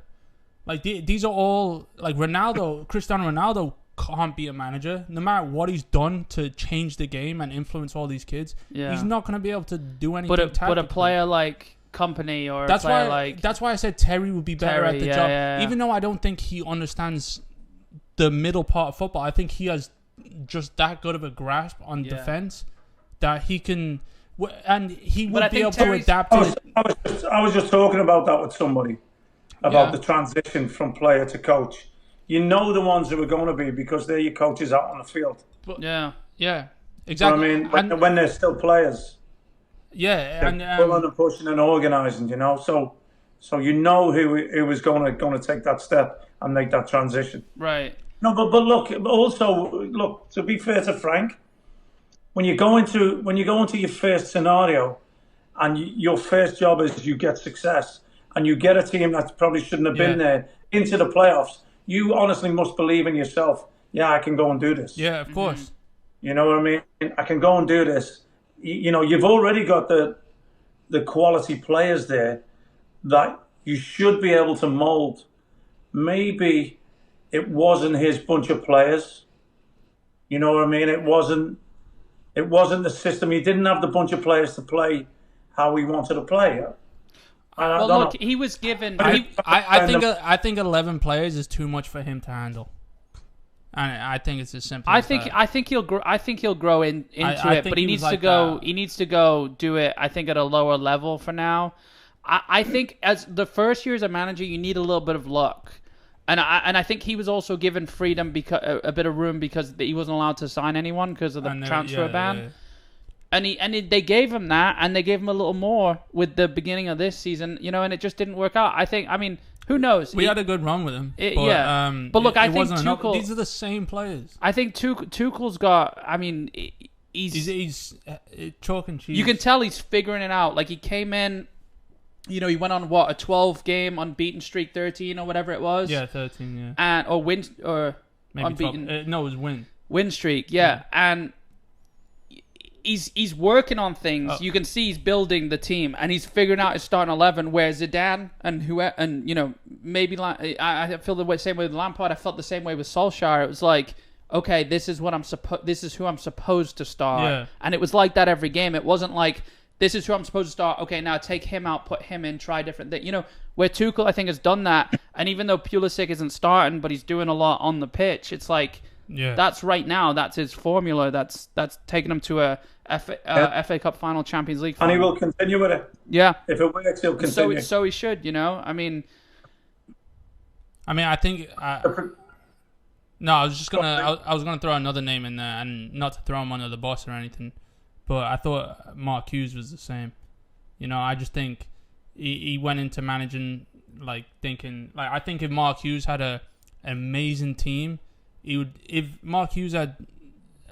Like, these are all, like, Cristiano Ronaldo can't be a manager. No matter what he's done to change the game and influence all these kids, he's not going to be able to do anything. But a player like Company or that's why I said Terry would be better at the job. Yeah. Even though I don't think he understands the middle part of football, I think he has just that good of a grasp on defense that he can, and he would be able to adapt. I was just talking about that with somebody. About the transition from player to coach. The ones who are going to be because they're your coaches out on the field. Yeah, exactly. You know what I mean, when they're still players. Yeah, and pulling and pushing and organising, so who was going to take that step and make that transition. Right. No, but look. Also, look. To be fair to Frank, when you go into your first scenario, and your first job is you get success, and you get a team that probably shouldn't have been there into the playoffs, you honestly must believe in yourself. Yeah, I can go and do this. Yeah, of course. You know what I mean? I can go and do this. You know, you've already got the quality players there that you should be able to mould. Maybe it wasn't his bunch of players. You know what I mean? It wasn't the system. He didn't have the bunch of players to play how he wanted to play. Well, look, he was given. I think 11 players is too much for him to handle. And I think it's as simple. I think he'll grow. I think he'll grow into it, but he needs to go. He needs to go do it. I think at a lower level for now. I think as the first year as a manager, you need a little bit of luck, and I think he was also given freedom because a bit of room because he wasn't allowed to sign anyone because of the transfer ban. Yeah. And they gave him that, and they gave him a little more with the beginning of this season, you know, and it just didn't work out. I mean, who knows? We had a good run with him. But look, I think Tuchel... These are the same players. I think Tuchel's got... I mean, he's chalk and cheese. You can tell he's figuring it out. Like, he came in... You know, he went on, a 12-game unbeaten streak, 13 or whatever it was? Yeah, 13, yeah. Or maybe unbeaten... 12. No, it was win. Win streak, yeah. And... He's working on things. You can see he's building the team, and he's figuring out his starting 11. Where Zidane and you know, maybe I feel the same way with Lampard. I felt the same way with Solskjaer. It was like, okay, this is who I'm supposed to start, and it was like that every game. It wasn't like this is who I'm supposed to start. Okay, now take him out, put him in, try different things. You know, where Tuchel I think has done that, and even though Pulisic isn't starting, but he's doing a lot on the pitch. It's like. Yeah. That's right now. That's his formula. That's taken him to a FA Cup final, Champions League final. And he will continue with it. Yeah. If it works, he'll continue. So he should, you know. I mean, I think. No, I was gonna throw another name in there, and not to throw him under the bus or anything, but I thought Mark Hughes was the same. You know, I just think he went into managing like thinking like I think if Mark Hughes had an amazing team. He would, if Mark Hughes had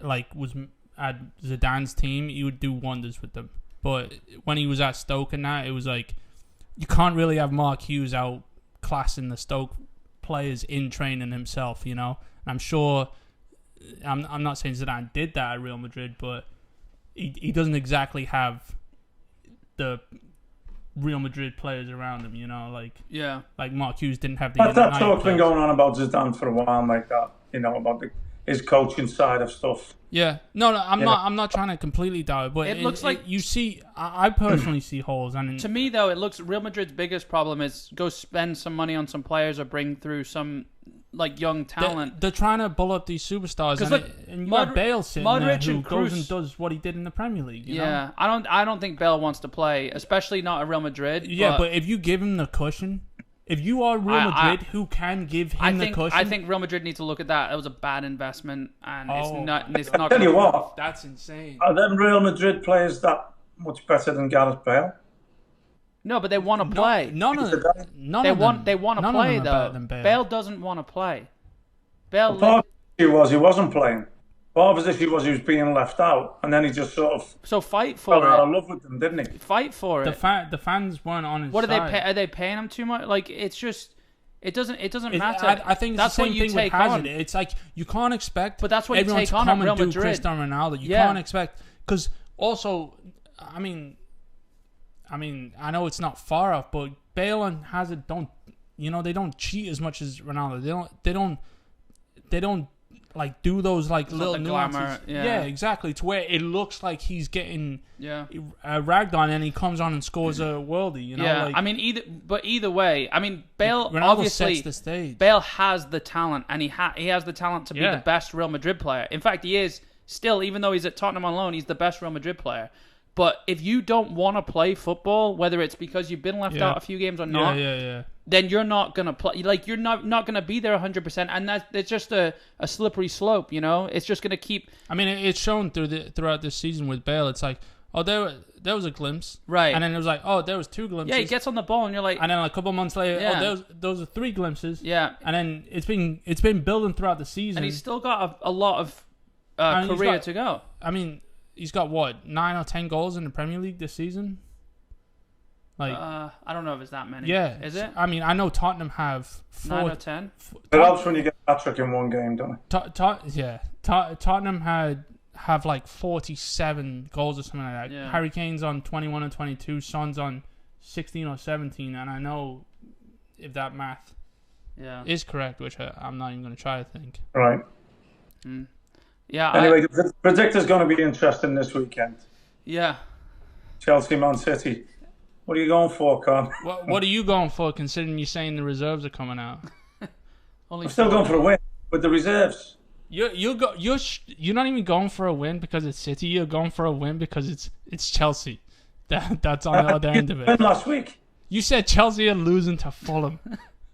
Zidane's team, he would do wonders with them. But when he was at Stoke and that, it was like you can't really have Mark Hughes out classing the Stoke players in training himself, you know. And I'm sure I'm not saying Zidane did that at Real Madrid, but he doesn't exactly have the Real Madrid players around him, you know, like Mark Hughes didn't have the. That talk's been going on about Zidane for a while, like that. You know, about his coaching side of stuff. Yeah, no, I'm not trying to completely doubt it, but it looks like you see. I personally see holes, and to me though, it looks Real Madrid's biggest problem is go spend some money on some players or bring through some like young talent. They're trying to bull up these superstars, and you got Bale sitting there who goes and does what he did in the Premier League. You know? I don't think Bale wants to play, especially not at Real Madrid. Yeah, but if you give him the cushion. If you are Real Madrid, who can give him the cushion? I think Real Madrid need to look at that. It was a bad investment, and it's not. Tell you what, that's insane. Are them Real Madrid players that much better than Gareth Bale? No, but they want to play. None of them. They want to play though. Bale doesn't want to play. Bale. Part of he wasn't playing. Part of his issue was he was being left out, and then he just sort of fight for it. Out of love with them, didn't he? Fight for it. The fans weren't on his side. Are they paying him too much? Like it's just it doesn't matter. I think that's the same thing with Hazard. It's like you can't expect. But that's what everyone you take to on come at Real and do Madrid. Cristiano Ronaldo. You can't expect because also, I mean, I know it's not far off, but Bale and Hazard they don't cheat as much as Ronaldo. They don't. Like do those like little nuances. Yeah, exactly. To where it looks like he's getting ragged on, and he comes on and scores a worldie. You know. Yeah. Like, I mean, either way. I mean, Bale Ronaldo obviously sets the stage. Bale has the talent, and he has the talent to be the best Real Madrid player. In fact, he is still, even though he's at Tottenham on loan, he's the best Real Madrid player. But if you don't want to play football, whether it's because you've been left out a few games or not, then you're not gonna play. Like you're not gonna be there 100%, and it's just a slippery slope. You know, it's just gonna keep. I mean, it's shown throughout this season with Bale. It's like, oh, there was a glimpse. Right. And then it was like, oh, there was 2 glimpses. Yeah, he gets on the ball and you're like... And then a couple months later, Yeah. those are 3 glimpses. Yeah. And then it's been building throughout the season. And he's still got a lot of career to go. I mean, he's got, what, 9 or 10 goals in the Premier League this season? Like, I don't know if it's that many. Yeah. Is it? I mean, I know Tottenham have 9 or 10? It helps when you get a hat-trick in one game, don't it? Tottenham have like 47 goals or something like that. Yeah. Harry Kane's on 21 and 22. Son's on 16 or 17. And I know if that math is correct, which I'm not even going to try to think. Right. Mm. Yeah. Anyway, the predictor's going to be interesting this weekend. Yeah. Chelsea, Man City. What are you going for, Con? What are you going for, considering you're saying the reserves are coming out? I'm still going for a win with the reserves. You're not even going for a win because it's City. You're going for a win because it's Chelsea. That's on the other end of it. Last week. You said Chelsea are losing to Fulham.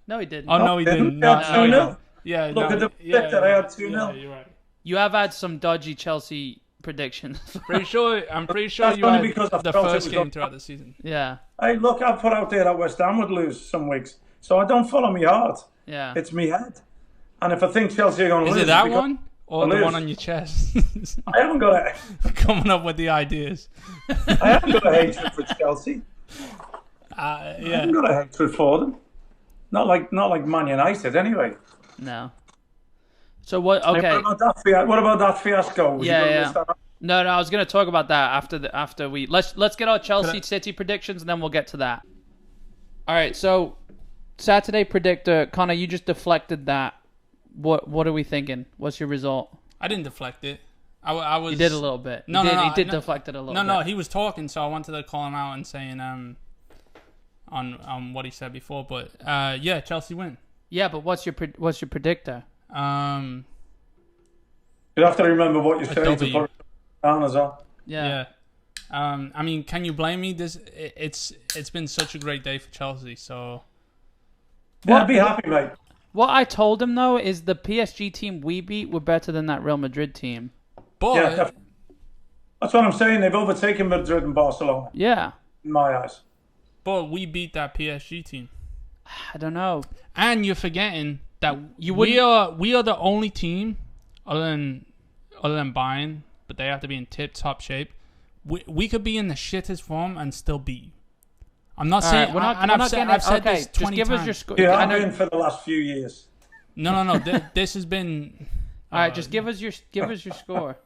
No, he didn't. Oh, no, he didn't. No, 2-0. Yeah, look at the predictor. I had 2-0. Yeah, you're right. You have had some dodgy Chelsea predictions. I'm pretty sure That's you had because the first game throughout the season. Yeah. Hey, look, I put out there that West Ham would lose some weeks, so I don't follow me heart. Yeah. It's me head. And if I think Chelsea are going to lose... Is it that one? Or the one on your chest? I haven't got a... Coming up with the ideas. I haven't got a hatred for Chelsea. I haven't got a hatred for them. Not like Man United, anyway. No. So what? Okay. Hey, what about that fiasco? Yeah. No, I was going to talk about that after we let's get our Chelsea City predictions and then we'll get to that. All right. So Saturday predictor, Connor, you just deflected that. What are we thinking? What's your result? I didn't deflect it. I was. You did a little bit. No, he did deflect it a little bit. No, he was talking, so I wanted to call him out and saying on what he said before. But yeah, Chelsea win. Yeah, but what's your predictor? You have to remember what you're saying to put it down as well. Yeah. I mean, can you blame me? It's been such a great day for Chelsea. So yeah, I'd be happy, mate. What I told him though is the PSG team we beat were better than that Real Madrid team. But yeah, that's what I'm saying. They've overtaken Madrid and Barcelona. Yeah. In my eyes. But we beat that PSG team. I don't know. And you're forgetting that we are the only team other than Bayern, but they have to be in tip-top shape. We could be in the shittest form and still beat you. I'm not saying... Right, I've said this 20 just give times. us your score. Yeah, I've been for the last few years. No. This has been... All right, just give us your score.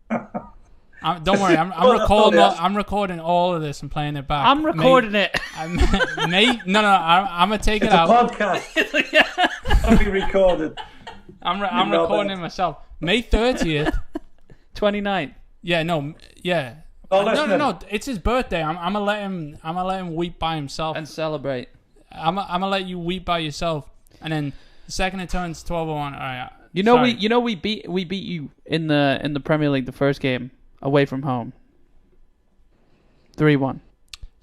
Don't worry, I'm recording all of this and playing it back. I'm recording it. I'm gonna take it out. It's a podcast. It'll be recorded. I'm recording it myself. May 30th, 29th. Yeah, no. No. It's his birthday. I'm gonna let him weep by himself and celebrate. I'm gonna let you weep by yourself, and then the second it turns 12:01. All right. We beat you in the Premier League the first game away from home. 3-1.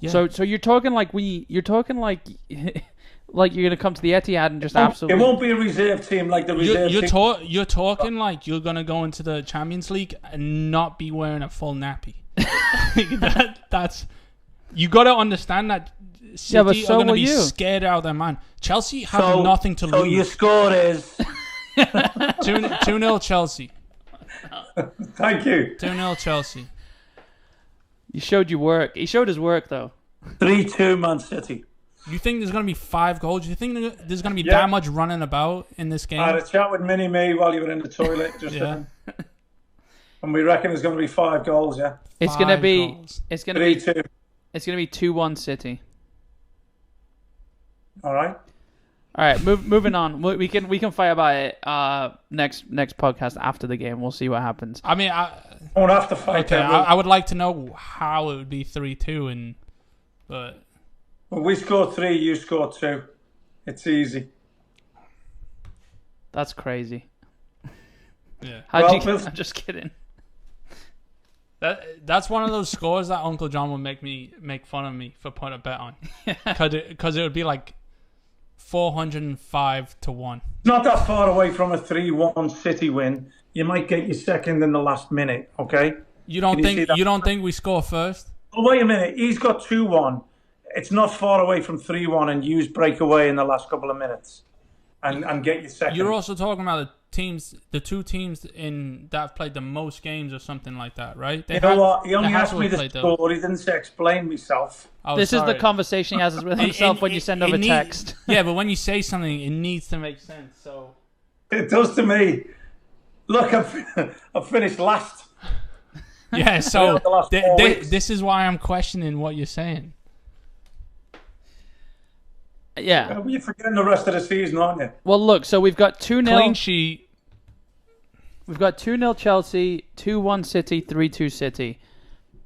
Yeah. So you're talking like you're gonna come to the Etihad and just absolutely. It won't be a reserve team like the reserve team. You're talking like you're gonna go into the Champions League and not be wearing a full nappy. That's you got to understand that City are going to be scared out of their mind. Chelsea have nothing to lose. So your score is 2-0 Chelsea. Thank you. 2-0 Chelsea. You showed your work. He showed his work though. 3-2 Man City. You think there's going to be 5 goals? Do you think there's going to be that much running about in this game? I had a chat with Mini-Me while you were in the toilet. And we reckon there's going to be 5 goals, yeah? It's going to be 3-2. It's going to be 2-1 City. All right. Moving on. We can fight about it next podcast after the game. We'll see what happens. I mean, I won't have to fight. Okay, I would like to know how it would be 3-2, but well, we scored 3, you scored 2. It's easy. That's crazy. Yeah. I'm just kidding. That's one of those scores that Uncle John would make fun of me for putting a bet on, because it would be like 405-1. Not that far away from a 3-1 City win. You might get your second in the last minute. Okay, You don't think we score first? Well, wait a minute. He's got 2-1. It's not far away from 3-1, and you break away in the last couple of minutes and get your second. You're also talking about the two teams that have played the most games or something like that, right? You know what? He only asked me the score. He didn't say explain myself. This is the conversation he has with himself when you send over text. Yeah, but when you say something, it needs to make sense. So it does to me. Look, I've finished last. Yeah, so this is why I'm questioning what you're saying. Yeah. You're forgetting the rest of the season, aren't you? Well, look, so we've got 2-0. Clean sheet. We've got 2-0 Chelsea, 2-1 City, 3-2 City.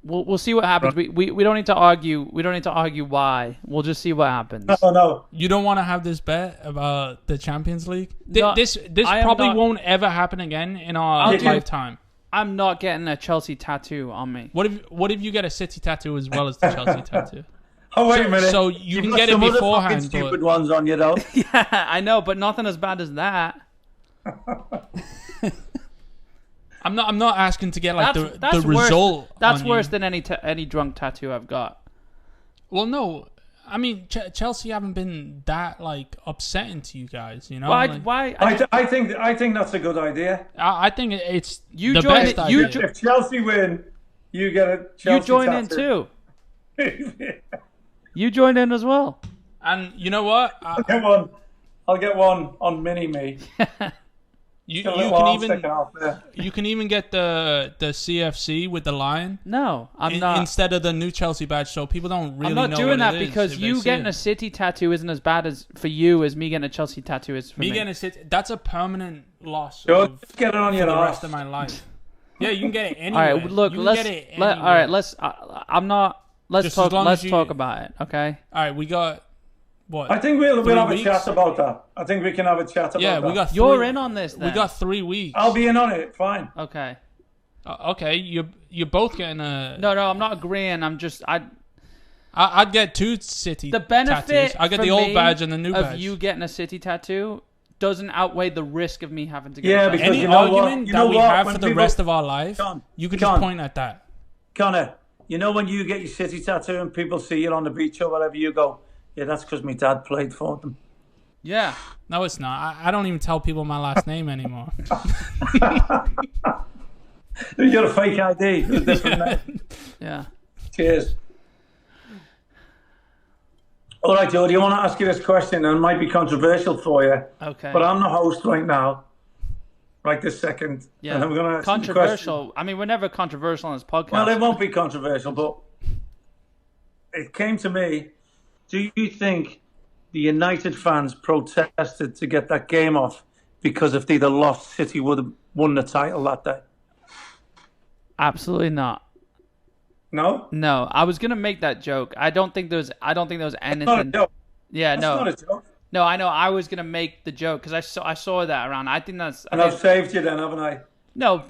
We'll see what happens. We don't need to argue. We don't need to argue why. We'll just see what happens. No. You don't want to have this bet about the Champions League? This probably won't ever happen again in our lifetime. I'm not getting a Chelsea tattoo on me. What if you get a City tattoo as well as the Chelsea tattoo? Oh, wait a minute. So you can get it beforehand. Stupid ones on you, though. Yeah, I know, but nothing as bad as that. I'm not asking to get like the result. That's worse than any drunk tattoo I've got. Well, no, I mean Chelsea haven't been that like upsetting to you guys, you know. Why? I think that's a good idea. I think it's the best idea. If Chelsea win, you get a Chelsea You join tattoo. in too. You joined in as well. And you know what? I'll get one on mini me. You can even get the CFC with the lion. No, I'm not. Instead of the new Chelsea badge, so people don't really know. I'm not doing that because you getting a City tattoo isn't as bad for you as me getting a Chelsea tattoo is for me. Me getting a City, that's a permanent loss. Just get it on your the rest of my life. Yeah, you can get it anywhere. All right, look, Let's talk about it, okay? All right, we got what? I think we'll have a chat about that. I think we can have a chat about that. Yeah, we got. You're in on this. Then. We got 3 weeks. I'll be in on it. Fine. Okay. Okay, you're both getting a. No, I'm not agreeing. I'd get 2 City. The benefit tattoos. I get the old badge and the new badge. Of you getting a City tattoo doesn't outweigh the risk of me having to get. Yeah, a because any argument that we have for the rest of our life, you could just point at that. Connor. You know when you get your City tattoo and people see you on the beach or whatever, you go, yeah, that's because my dad played for them. Yeah. No, it's not. I don't even tell people my last name anymore. You got a fake ID. A different name. Yeah. Cheers. All right, Joe, do you want to ask you this question? And it might be controversial for you. Okay. But I'm the host right now. Right this second. Yeah. And I'm going to ask controversial. I mean, we're never controversial on this podcast. Well, it won't be controversial, but it came to me. Do you think the United fans protested to get that game off because if they'd have lost, City would have won the title that day? Absolutely not. No? No. I was gonna make that joke. I don't think there was anything. That's not a joke. Yeah, that's not a joke. No, I know. I was gonna make the joke because I saw that around. I think that's. And I've saved you then, haven't I? No,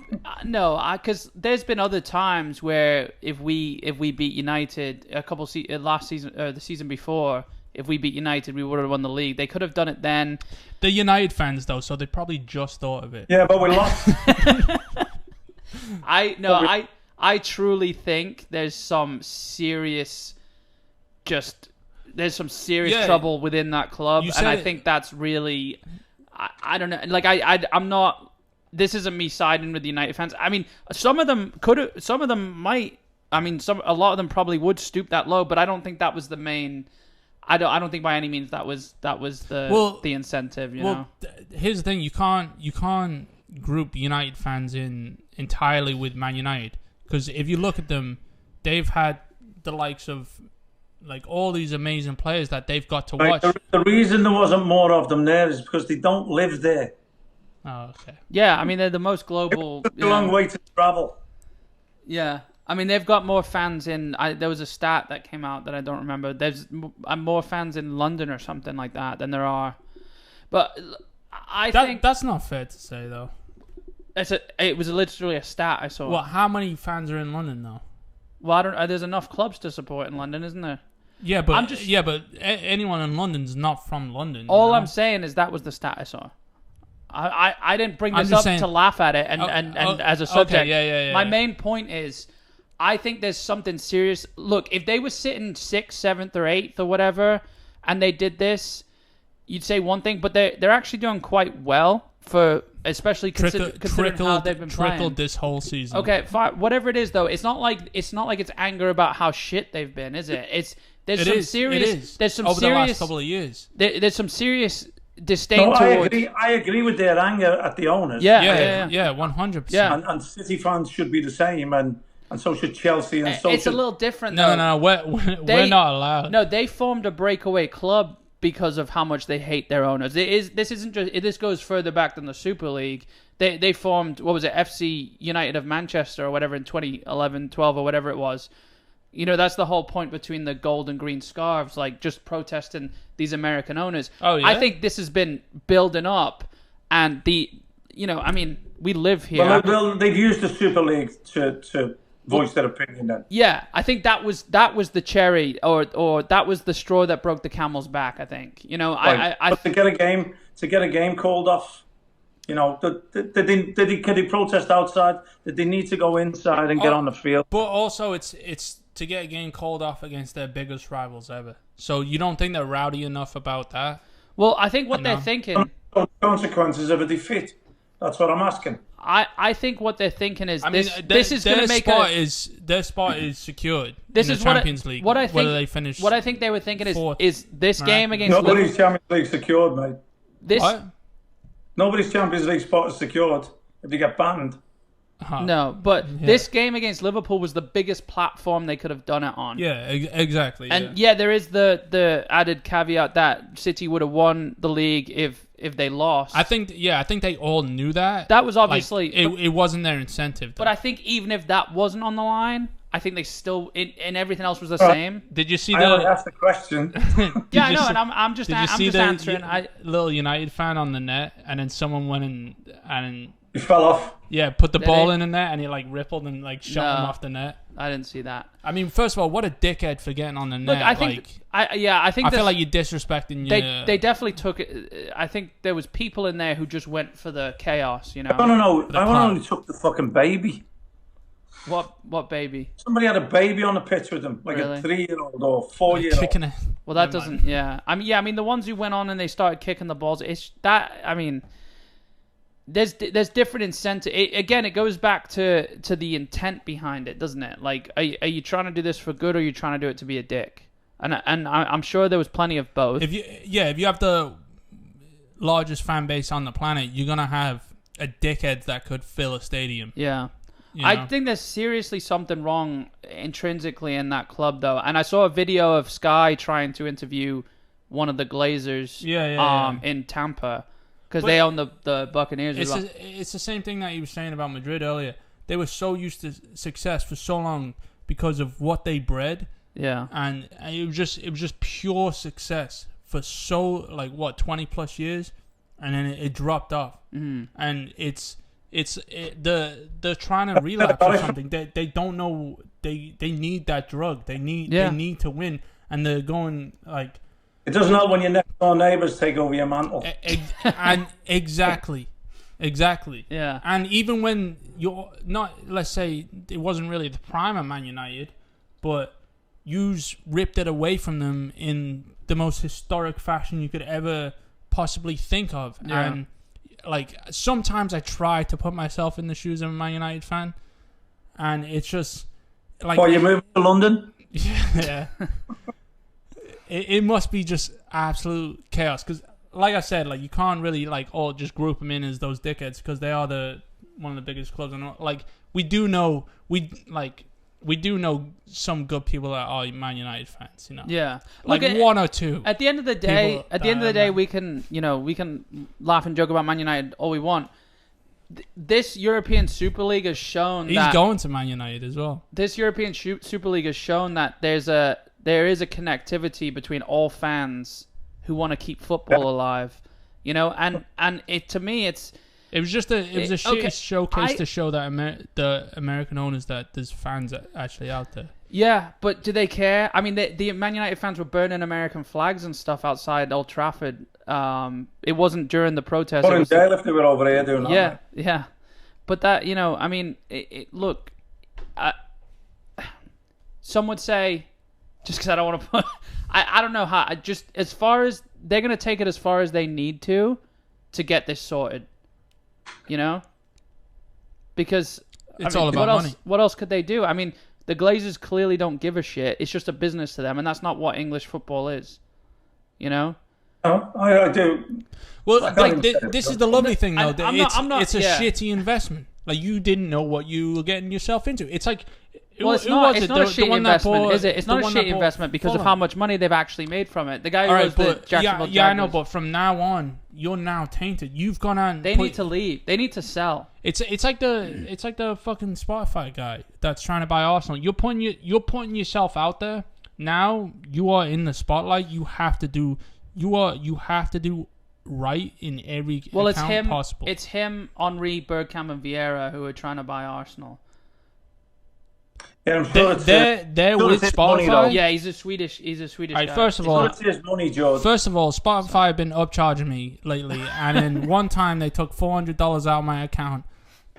because there's been other times where if we beat United last season or the season before, if we beat United, we would have won the league. They could have done it then. The United fans though, so they probably just thought of it. Yeah, but we lost. I truly think there's some serious trouble within that club, and I think that's really, I don't know. Like I'm not. This isn't me siding with the United fans. I mean, some of them might. I mean, a lot of them probably would stoop that low, but I don't think that was the main. I don't think by any means that was the incentive. You know. Here's the thing: you can't group United fans in entirely with Man United, because if you look at them, they've had the likes of like all these amazing players that they've got to watch. The reason there wasn't more of them there is because they don't live there. Oh, okay. Yeah, I mean they're the most global. It's a long way to travel. Yeah, I mean they've got more fans in. There was a stat that came out that I don't remember. There's more fans in London or something like that than there are. But I think that's not fair to say though. It was literally a stat I saw. Well, how many fans are in London though? Well, I don't. There's enough clubs to support in London, isn't there? Yeah, but anyone in London's not from London. All I'm saying is that was the stat I saw. I didn't bring this up to laugh at it and as a subject. Okay, yeah. My main point is, I think there's something serious. Look, if they were sitting 6th, 7th, or 8th or whatever, and they did this, you'd say one thing, but they're actually doing quite well for, especially considering how they've been playing. Trickled this whole season. Okay, fine. Whatever it is, though, it's not like it's anger about how shit they've been, is it? There's some serious over the last couple of years. There's some serious disdain towards. I agree with their anger at the owners. Yeah, 100%. Yeah. And City fans should be the same, and so should Chelsea, and so it's should... a little different. Though. No, we're not allowed. No, they formed a breakaway club because of how much they hate their owners. This goes further back than the Super League. They formed, what was it, FC United of Manchester or whatever in 2011, 12 or whatever it was. You know, that's the whole point between the gold and green scarves, like just protesting these American owners. Oh, yeah? I think this has been building up, and we live here. Well, they've used the Super League to voice their opinion then. Yeah, I think that was the cherry, or that was the straw that broke the camel's back. I think, right. But to get a game called off, did they protest outside? Did they need to go inside and get on the field? But also, it's to get a game called off against their biggest rivals ever. So you don't think they're rowdy enough about that? Well, I think what they're thinking. Consequences of a defeat. That's what I'm asking. I think what they're thinking is this is going to make their spot is secured. This in is the Champions League. What I think. Whether they finish. What I think they were thinking is this right. game against nobody's Champions League secured, mate. What? Nobody's Champions League spot is secured if they get banned. No, but this game against Liverpool was the biggest platform they could have done it on. Yeah, exactly. And there is the added caveat that City would have won the league if they lost. I think they all knew that. That was obviously it wasn't their incentive. Though. But I think even if that wasn't on the line, I think they still and everything else was the same. Did you see I only asked the question. Yeah, I know, and I'm just answering. Little United fan on the net, and then someone went and he fell off. Yeah, put the ball in the net, and he rippled and shot him off the net. I didn't see that. I mean, first of all, what a dickhead for getting on the net. Look, I think I feel like you're disrespecting. They definitely took it. I think there was people in there who just went for the chaos. No. I only took the fucking baby. What baby? Somebody had a baby on the pitch with them, like really? a 3-year-old or 4-year-old. Well, that doesn't. Yeah, I mean, the ones who went on and they started kicking the balls. It's that. I mean. There's different incentive. Again, it goes back to the intent behind it, doesn't it? Like, are you trying to do this for good, or are you trying to do it to be a dick? And I'm sure there was plenty of both. If you have the largest fan base on the planet, you're gonna have a dickhead that could fill a stadium. Yeah. I think there's seriously something wrong intrinsically in that club, though. And I saw a video of Sky trying to interview one of the Glazers in Tampa. Because they own the Buccaneers as well. It's the same thing that you were saying about Madrid earlier. They were so used to success for so long because of what they bred. Yeah. And it was just pure success for 20 plus years, and then it dropped off. Mm-hmm. And they're trying to relapse or something. They don't know they need that drug. They need to win, and they're going like. It doesn't help when your next door neighbours take over your mantle. And exactly. Yeah. And even when you're not, let's say it wasn't really the prime of Man United, but you ripped it away from them in the most historic fashion you could ever possibly think of. Yeah. And sometimes I try to put myself in the shoes of a Man United fan, and it's just like. You're moving to London? Yeah. It must be just absolute chaos because, like I said, you can't really just group them in as those dickheads because they are one of the biggest clubs. And we do know some good people that are Man United fans. Yeah, one or two. At the end of the day, we can laugh and joke about Man United all we want. This European Super League has shown he's going to Man United as well. This European Super League has shown that there is a connectivity between all fans who want to keep football alive, and it to me it was a showcase to show that the American owners that there's fans actually out there. Yeah, but do they care? I mean, the Man United fans were burning American flags and stuff outside Old Trafford. It wasn't during the protest. But in jail if they were over here doing that. Yeah. But that, I mean, look, some would say, just because I don't want to put, I don't know how, as far as, they're going to take it as far as they need to get this sorted, Because it's all about money. What else could they do? I mean, the Glazers clearly don't give a shit. It's just a business to them, and that's not what English football is, Oh, I do. Well, this is the lovely thing, though. It's a shitty investment. Like, you didn't know what you were getting yourself into. It's like... It's not a shitty investment, is it? It's not a shitty investment because of how much money they've actually made from it. The guy who was the Jacksonville Jaguars. I know, but from now on, you're now tainted. You've gone on... They need to leave. They need to sell. It's like the fucking Spotify guy that's trying to buy Arsenal. You're putting yourself out there. Now you are in the spotlight. You have to do right in every account possible. It's him, Henry, Bergkamp, and Vieira who are trying to buy Arsenal. Yeah, I'm sure they're with Spotify. Yeah, he's a Swedish guy. First of all, Spotify have been upcharging me lately, and then one time they took $400 out of my account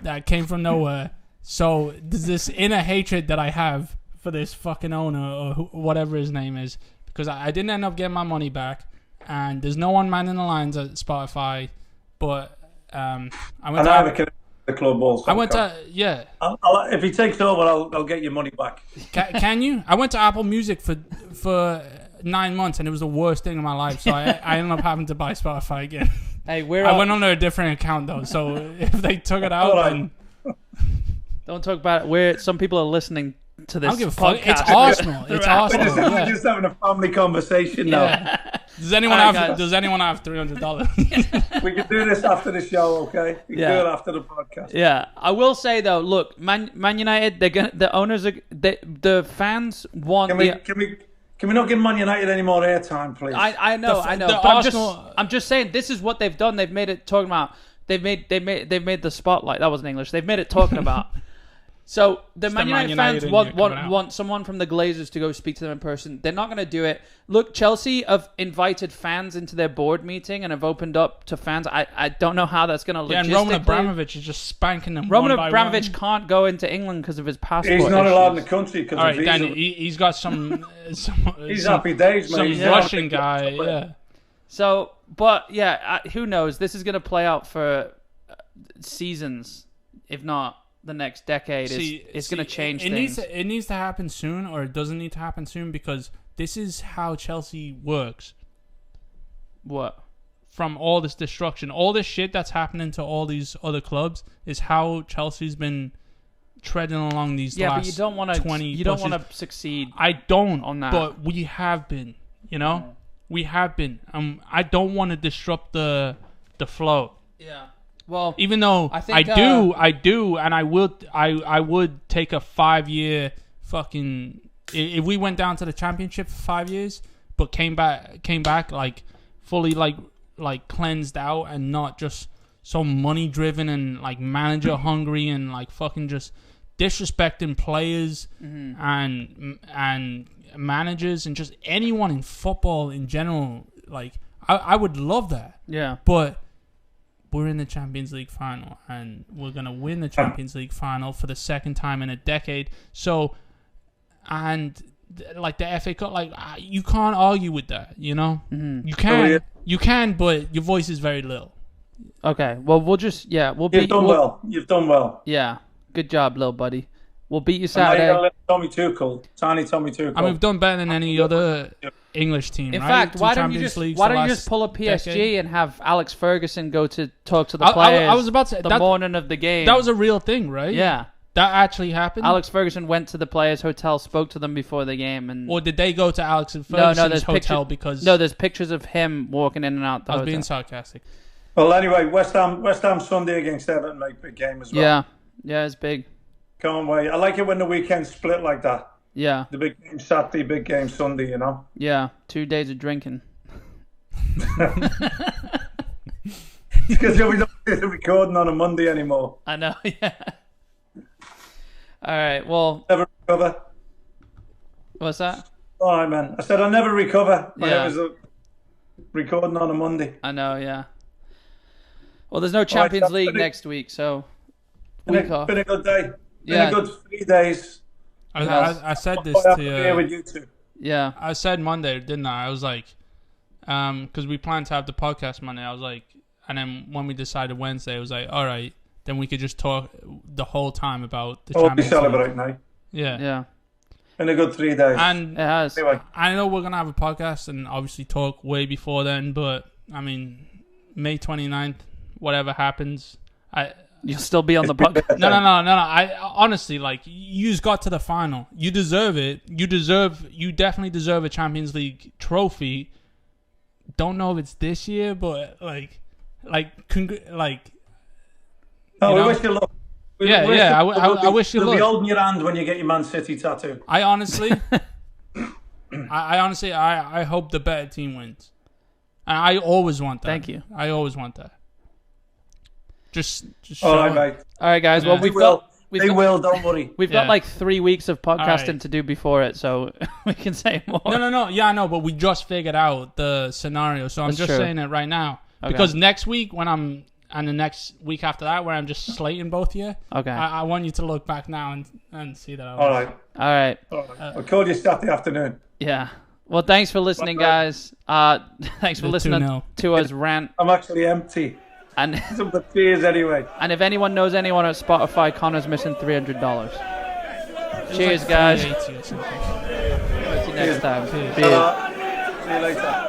that came from nowhere. So there's this inner hatred that I have for this fucking owner or whatever his name is, because I didn't end up getting my money back, and there's no one manning the lines at Spotify. But the club balls. I went to if he takes over, I'll get your money back. Can you? I went to Apple Music for 9 months, and it was the worst thing in my life. So I ended up having to buy Spotify again. Hey, I went under a different account though, so if they took it out, then don't talk about it. Some people are listening to this. I don't give a fuck. It's Arsenal. It's Arsenal. We're just having a family conversation now. Does anyone have $300? We can do this after the show, okay? We can do it after the podcast. Yeah, I will say though. Look, Man United. The owners are. The fans want. Can we not give Man United any more airtime, please? I know. But I'm just saying. This is what they've done. They've made it talking about. They've made the spotlight. That wasn't English. They've made it talking about. So the Man United fans want someone from the Glazers to go speak to them in person. They're not going to do it. Look, Chelsea have invited fans into their board meeting and have opened up to fans. I don't know how that's going to look. Yeah, and Roman Abramovich is just spanking them. Roman Abramovich can't go into England because of his passport. He's not allowed in the country because of visa. Dan, he's got some he's happy days, man. Some Russian guy, yeah. So, but yeah, who knows? This is going to play out for seasons, if not the next decade. It's going to change things. It needs to happen soon, or it doesn't need to happen soon, because this is how Chelsea works. What? From all this destruction, all this shit that's happening to all these other clubs is how Chelsea's been treading along these last 20 but you don't want to succeed. I don't on that. But we have been, we have been. I don't want to disrupt the flow. Yeah. Well, even though I do, and I would take a 5-year fucking. If we went down to the championship for 5 years, but came back like fully like cleansed out and not just so money driven and like manager hungry and like fucking just disrespecting players and managers and just anyone in football in general. Like I would love that. Yeah, but. We're in the Champions League final, and we're going to win the Champions League final for the second time in a decade. So, and like the FA Cup, like you can't argue with that, Mm-hmm. You can, but your voice is very little. Okay, well we'll just You've done well. Yeah, good job, little buddy. We'll beat you Saturday. Tommy Tuchel, tiny Tommy Tuchel. I mean, we've done better than any other English team. In right? fact, why don't you just pull a PSG decade? and have Alex Ferguson go to talk to the players? I was about to say the morning of the game. That was a real thing, right? Yeah, that actually happened. Alex Ferguson went to the players' hotel, spoke to them before the game, or did they go to Alex and Ferguson's hotel because? No, there's pictures of him walking in and out the hotel. I was being sarcastic. Well, anyway, West Ham Sunday against Everton, like big game as well. Yeah, it's big. Can't wait. I like it when the weekend split like that. Yeah. The big game Saturday, big game Sunday, Yeah, 2 days of drinking. Because we don't do the recording on a Monday anymore. I know, yeah. All right, well. Never recover. What's that? All right, man. I said I'll never recover when Yeah. it was recording on a Monday. I know, yeah. Well, there's no Champions League next week, so week off. Been a good day. Been a good 3 days. I said this to here with you two. Yeah. I said Monday, didn't I? I was like, because we planned to have the podcast Monday. I was like, and then when we decided Wednesday, I was like, all right, then we could just talk the whole time about the Champions League. Celebrate now. Yeah. Yeah. Been a good 3 days. And it has. Anyway. I know we're going to have a podcast and obviously talk way before then, but I mean, May 29th, whatever happens, you'll still be on the podcast. No. I honestly, like, you got to the final. You deserve it. You definitely deserve a Champions League trophy. Don't know if it's this year, but we wish you luck. I wish you luck. You'll be holding your hand when you get your Man City tattoo. I honestly, I hope the better team wins. And I always want that. Thank you. I always want that. Just all right, mate. All right, guys. Yeah. Well, they will. Don't worry. We've got like 3 weeks of podcasting to do before it, so we can say more. No. Yeah, I know, but we just figured out the scenario, so I'm just saying it right now. Okay. Because next week, and the next week after that, where I'm just slating both of you. Okay. I want you to look back now and see that. All right. I'll call you Saturday afternoon. Yeah. Well, thanks for listening, guys. Thanks for listening to us rant. I'm actually empty. And some tears anyway. And if anyone knows anyone at Spotify, Connor's missing $300. Cheers, guys. See you next time. See you later.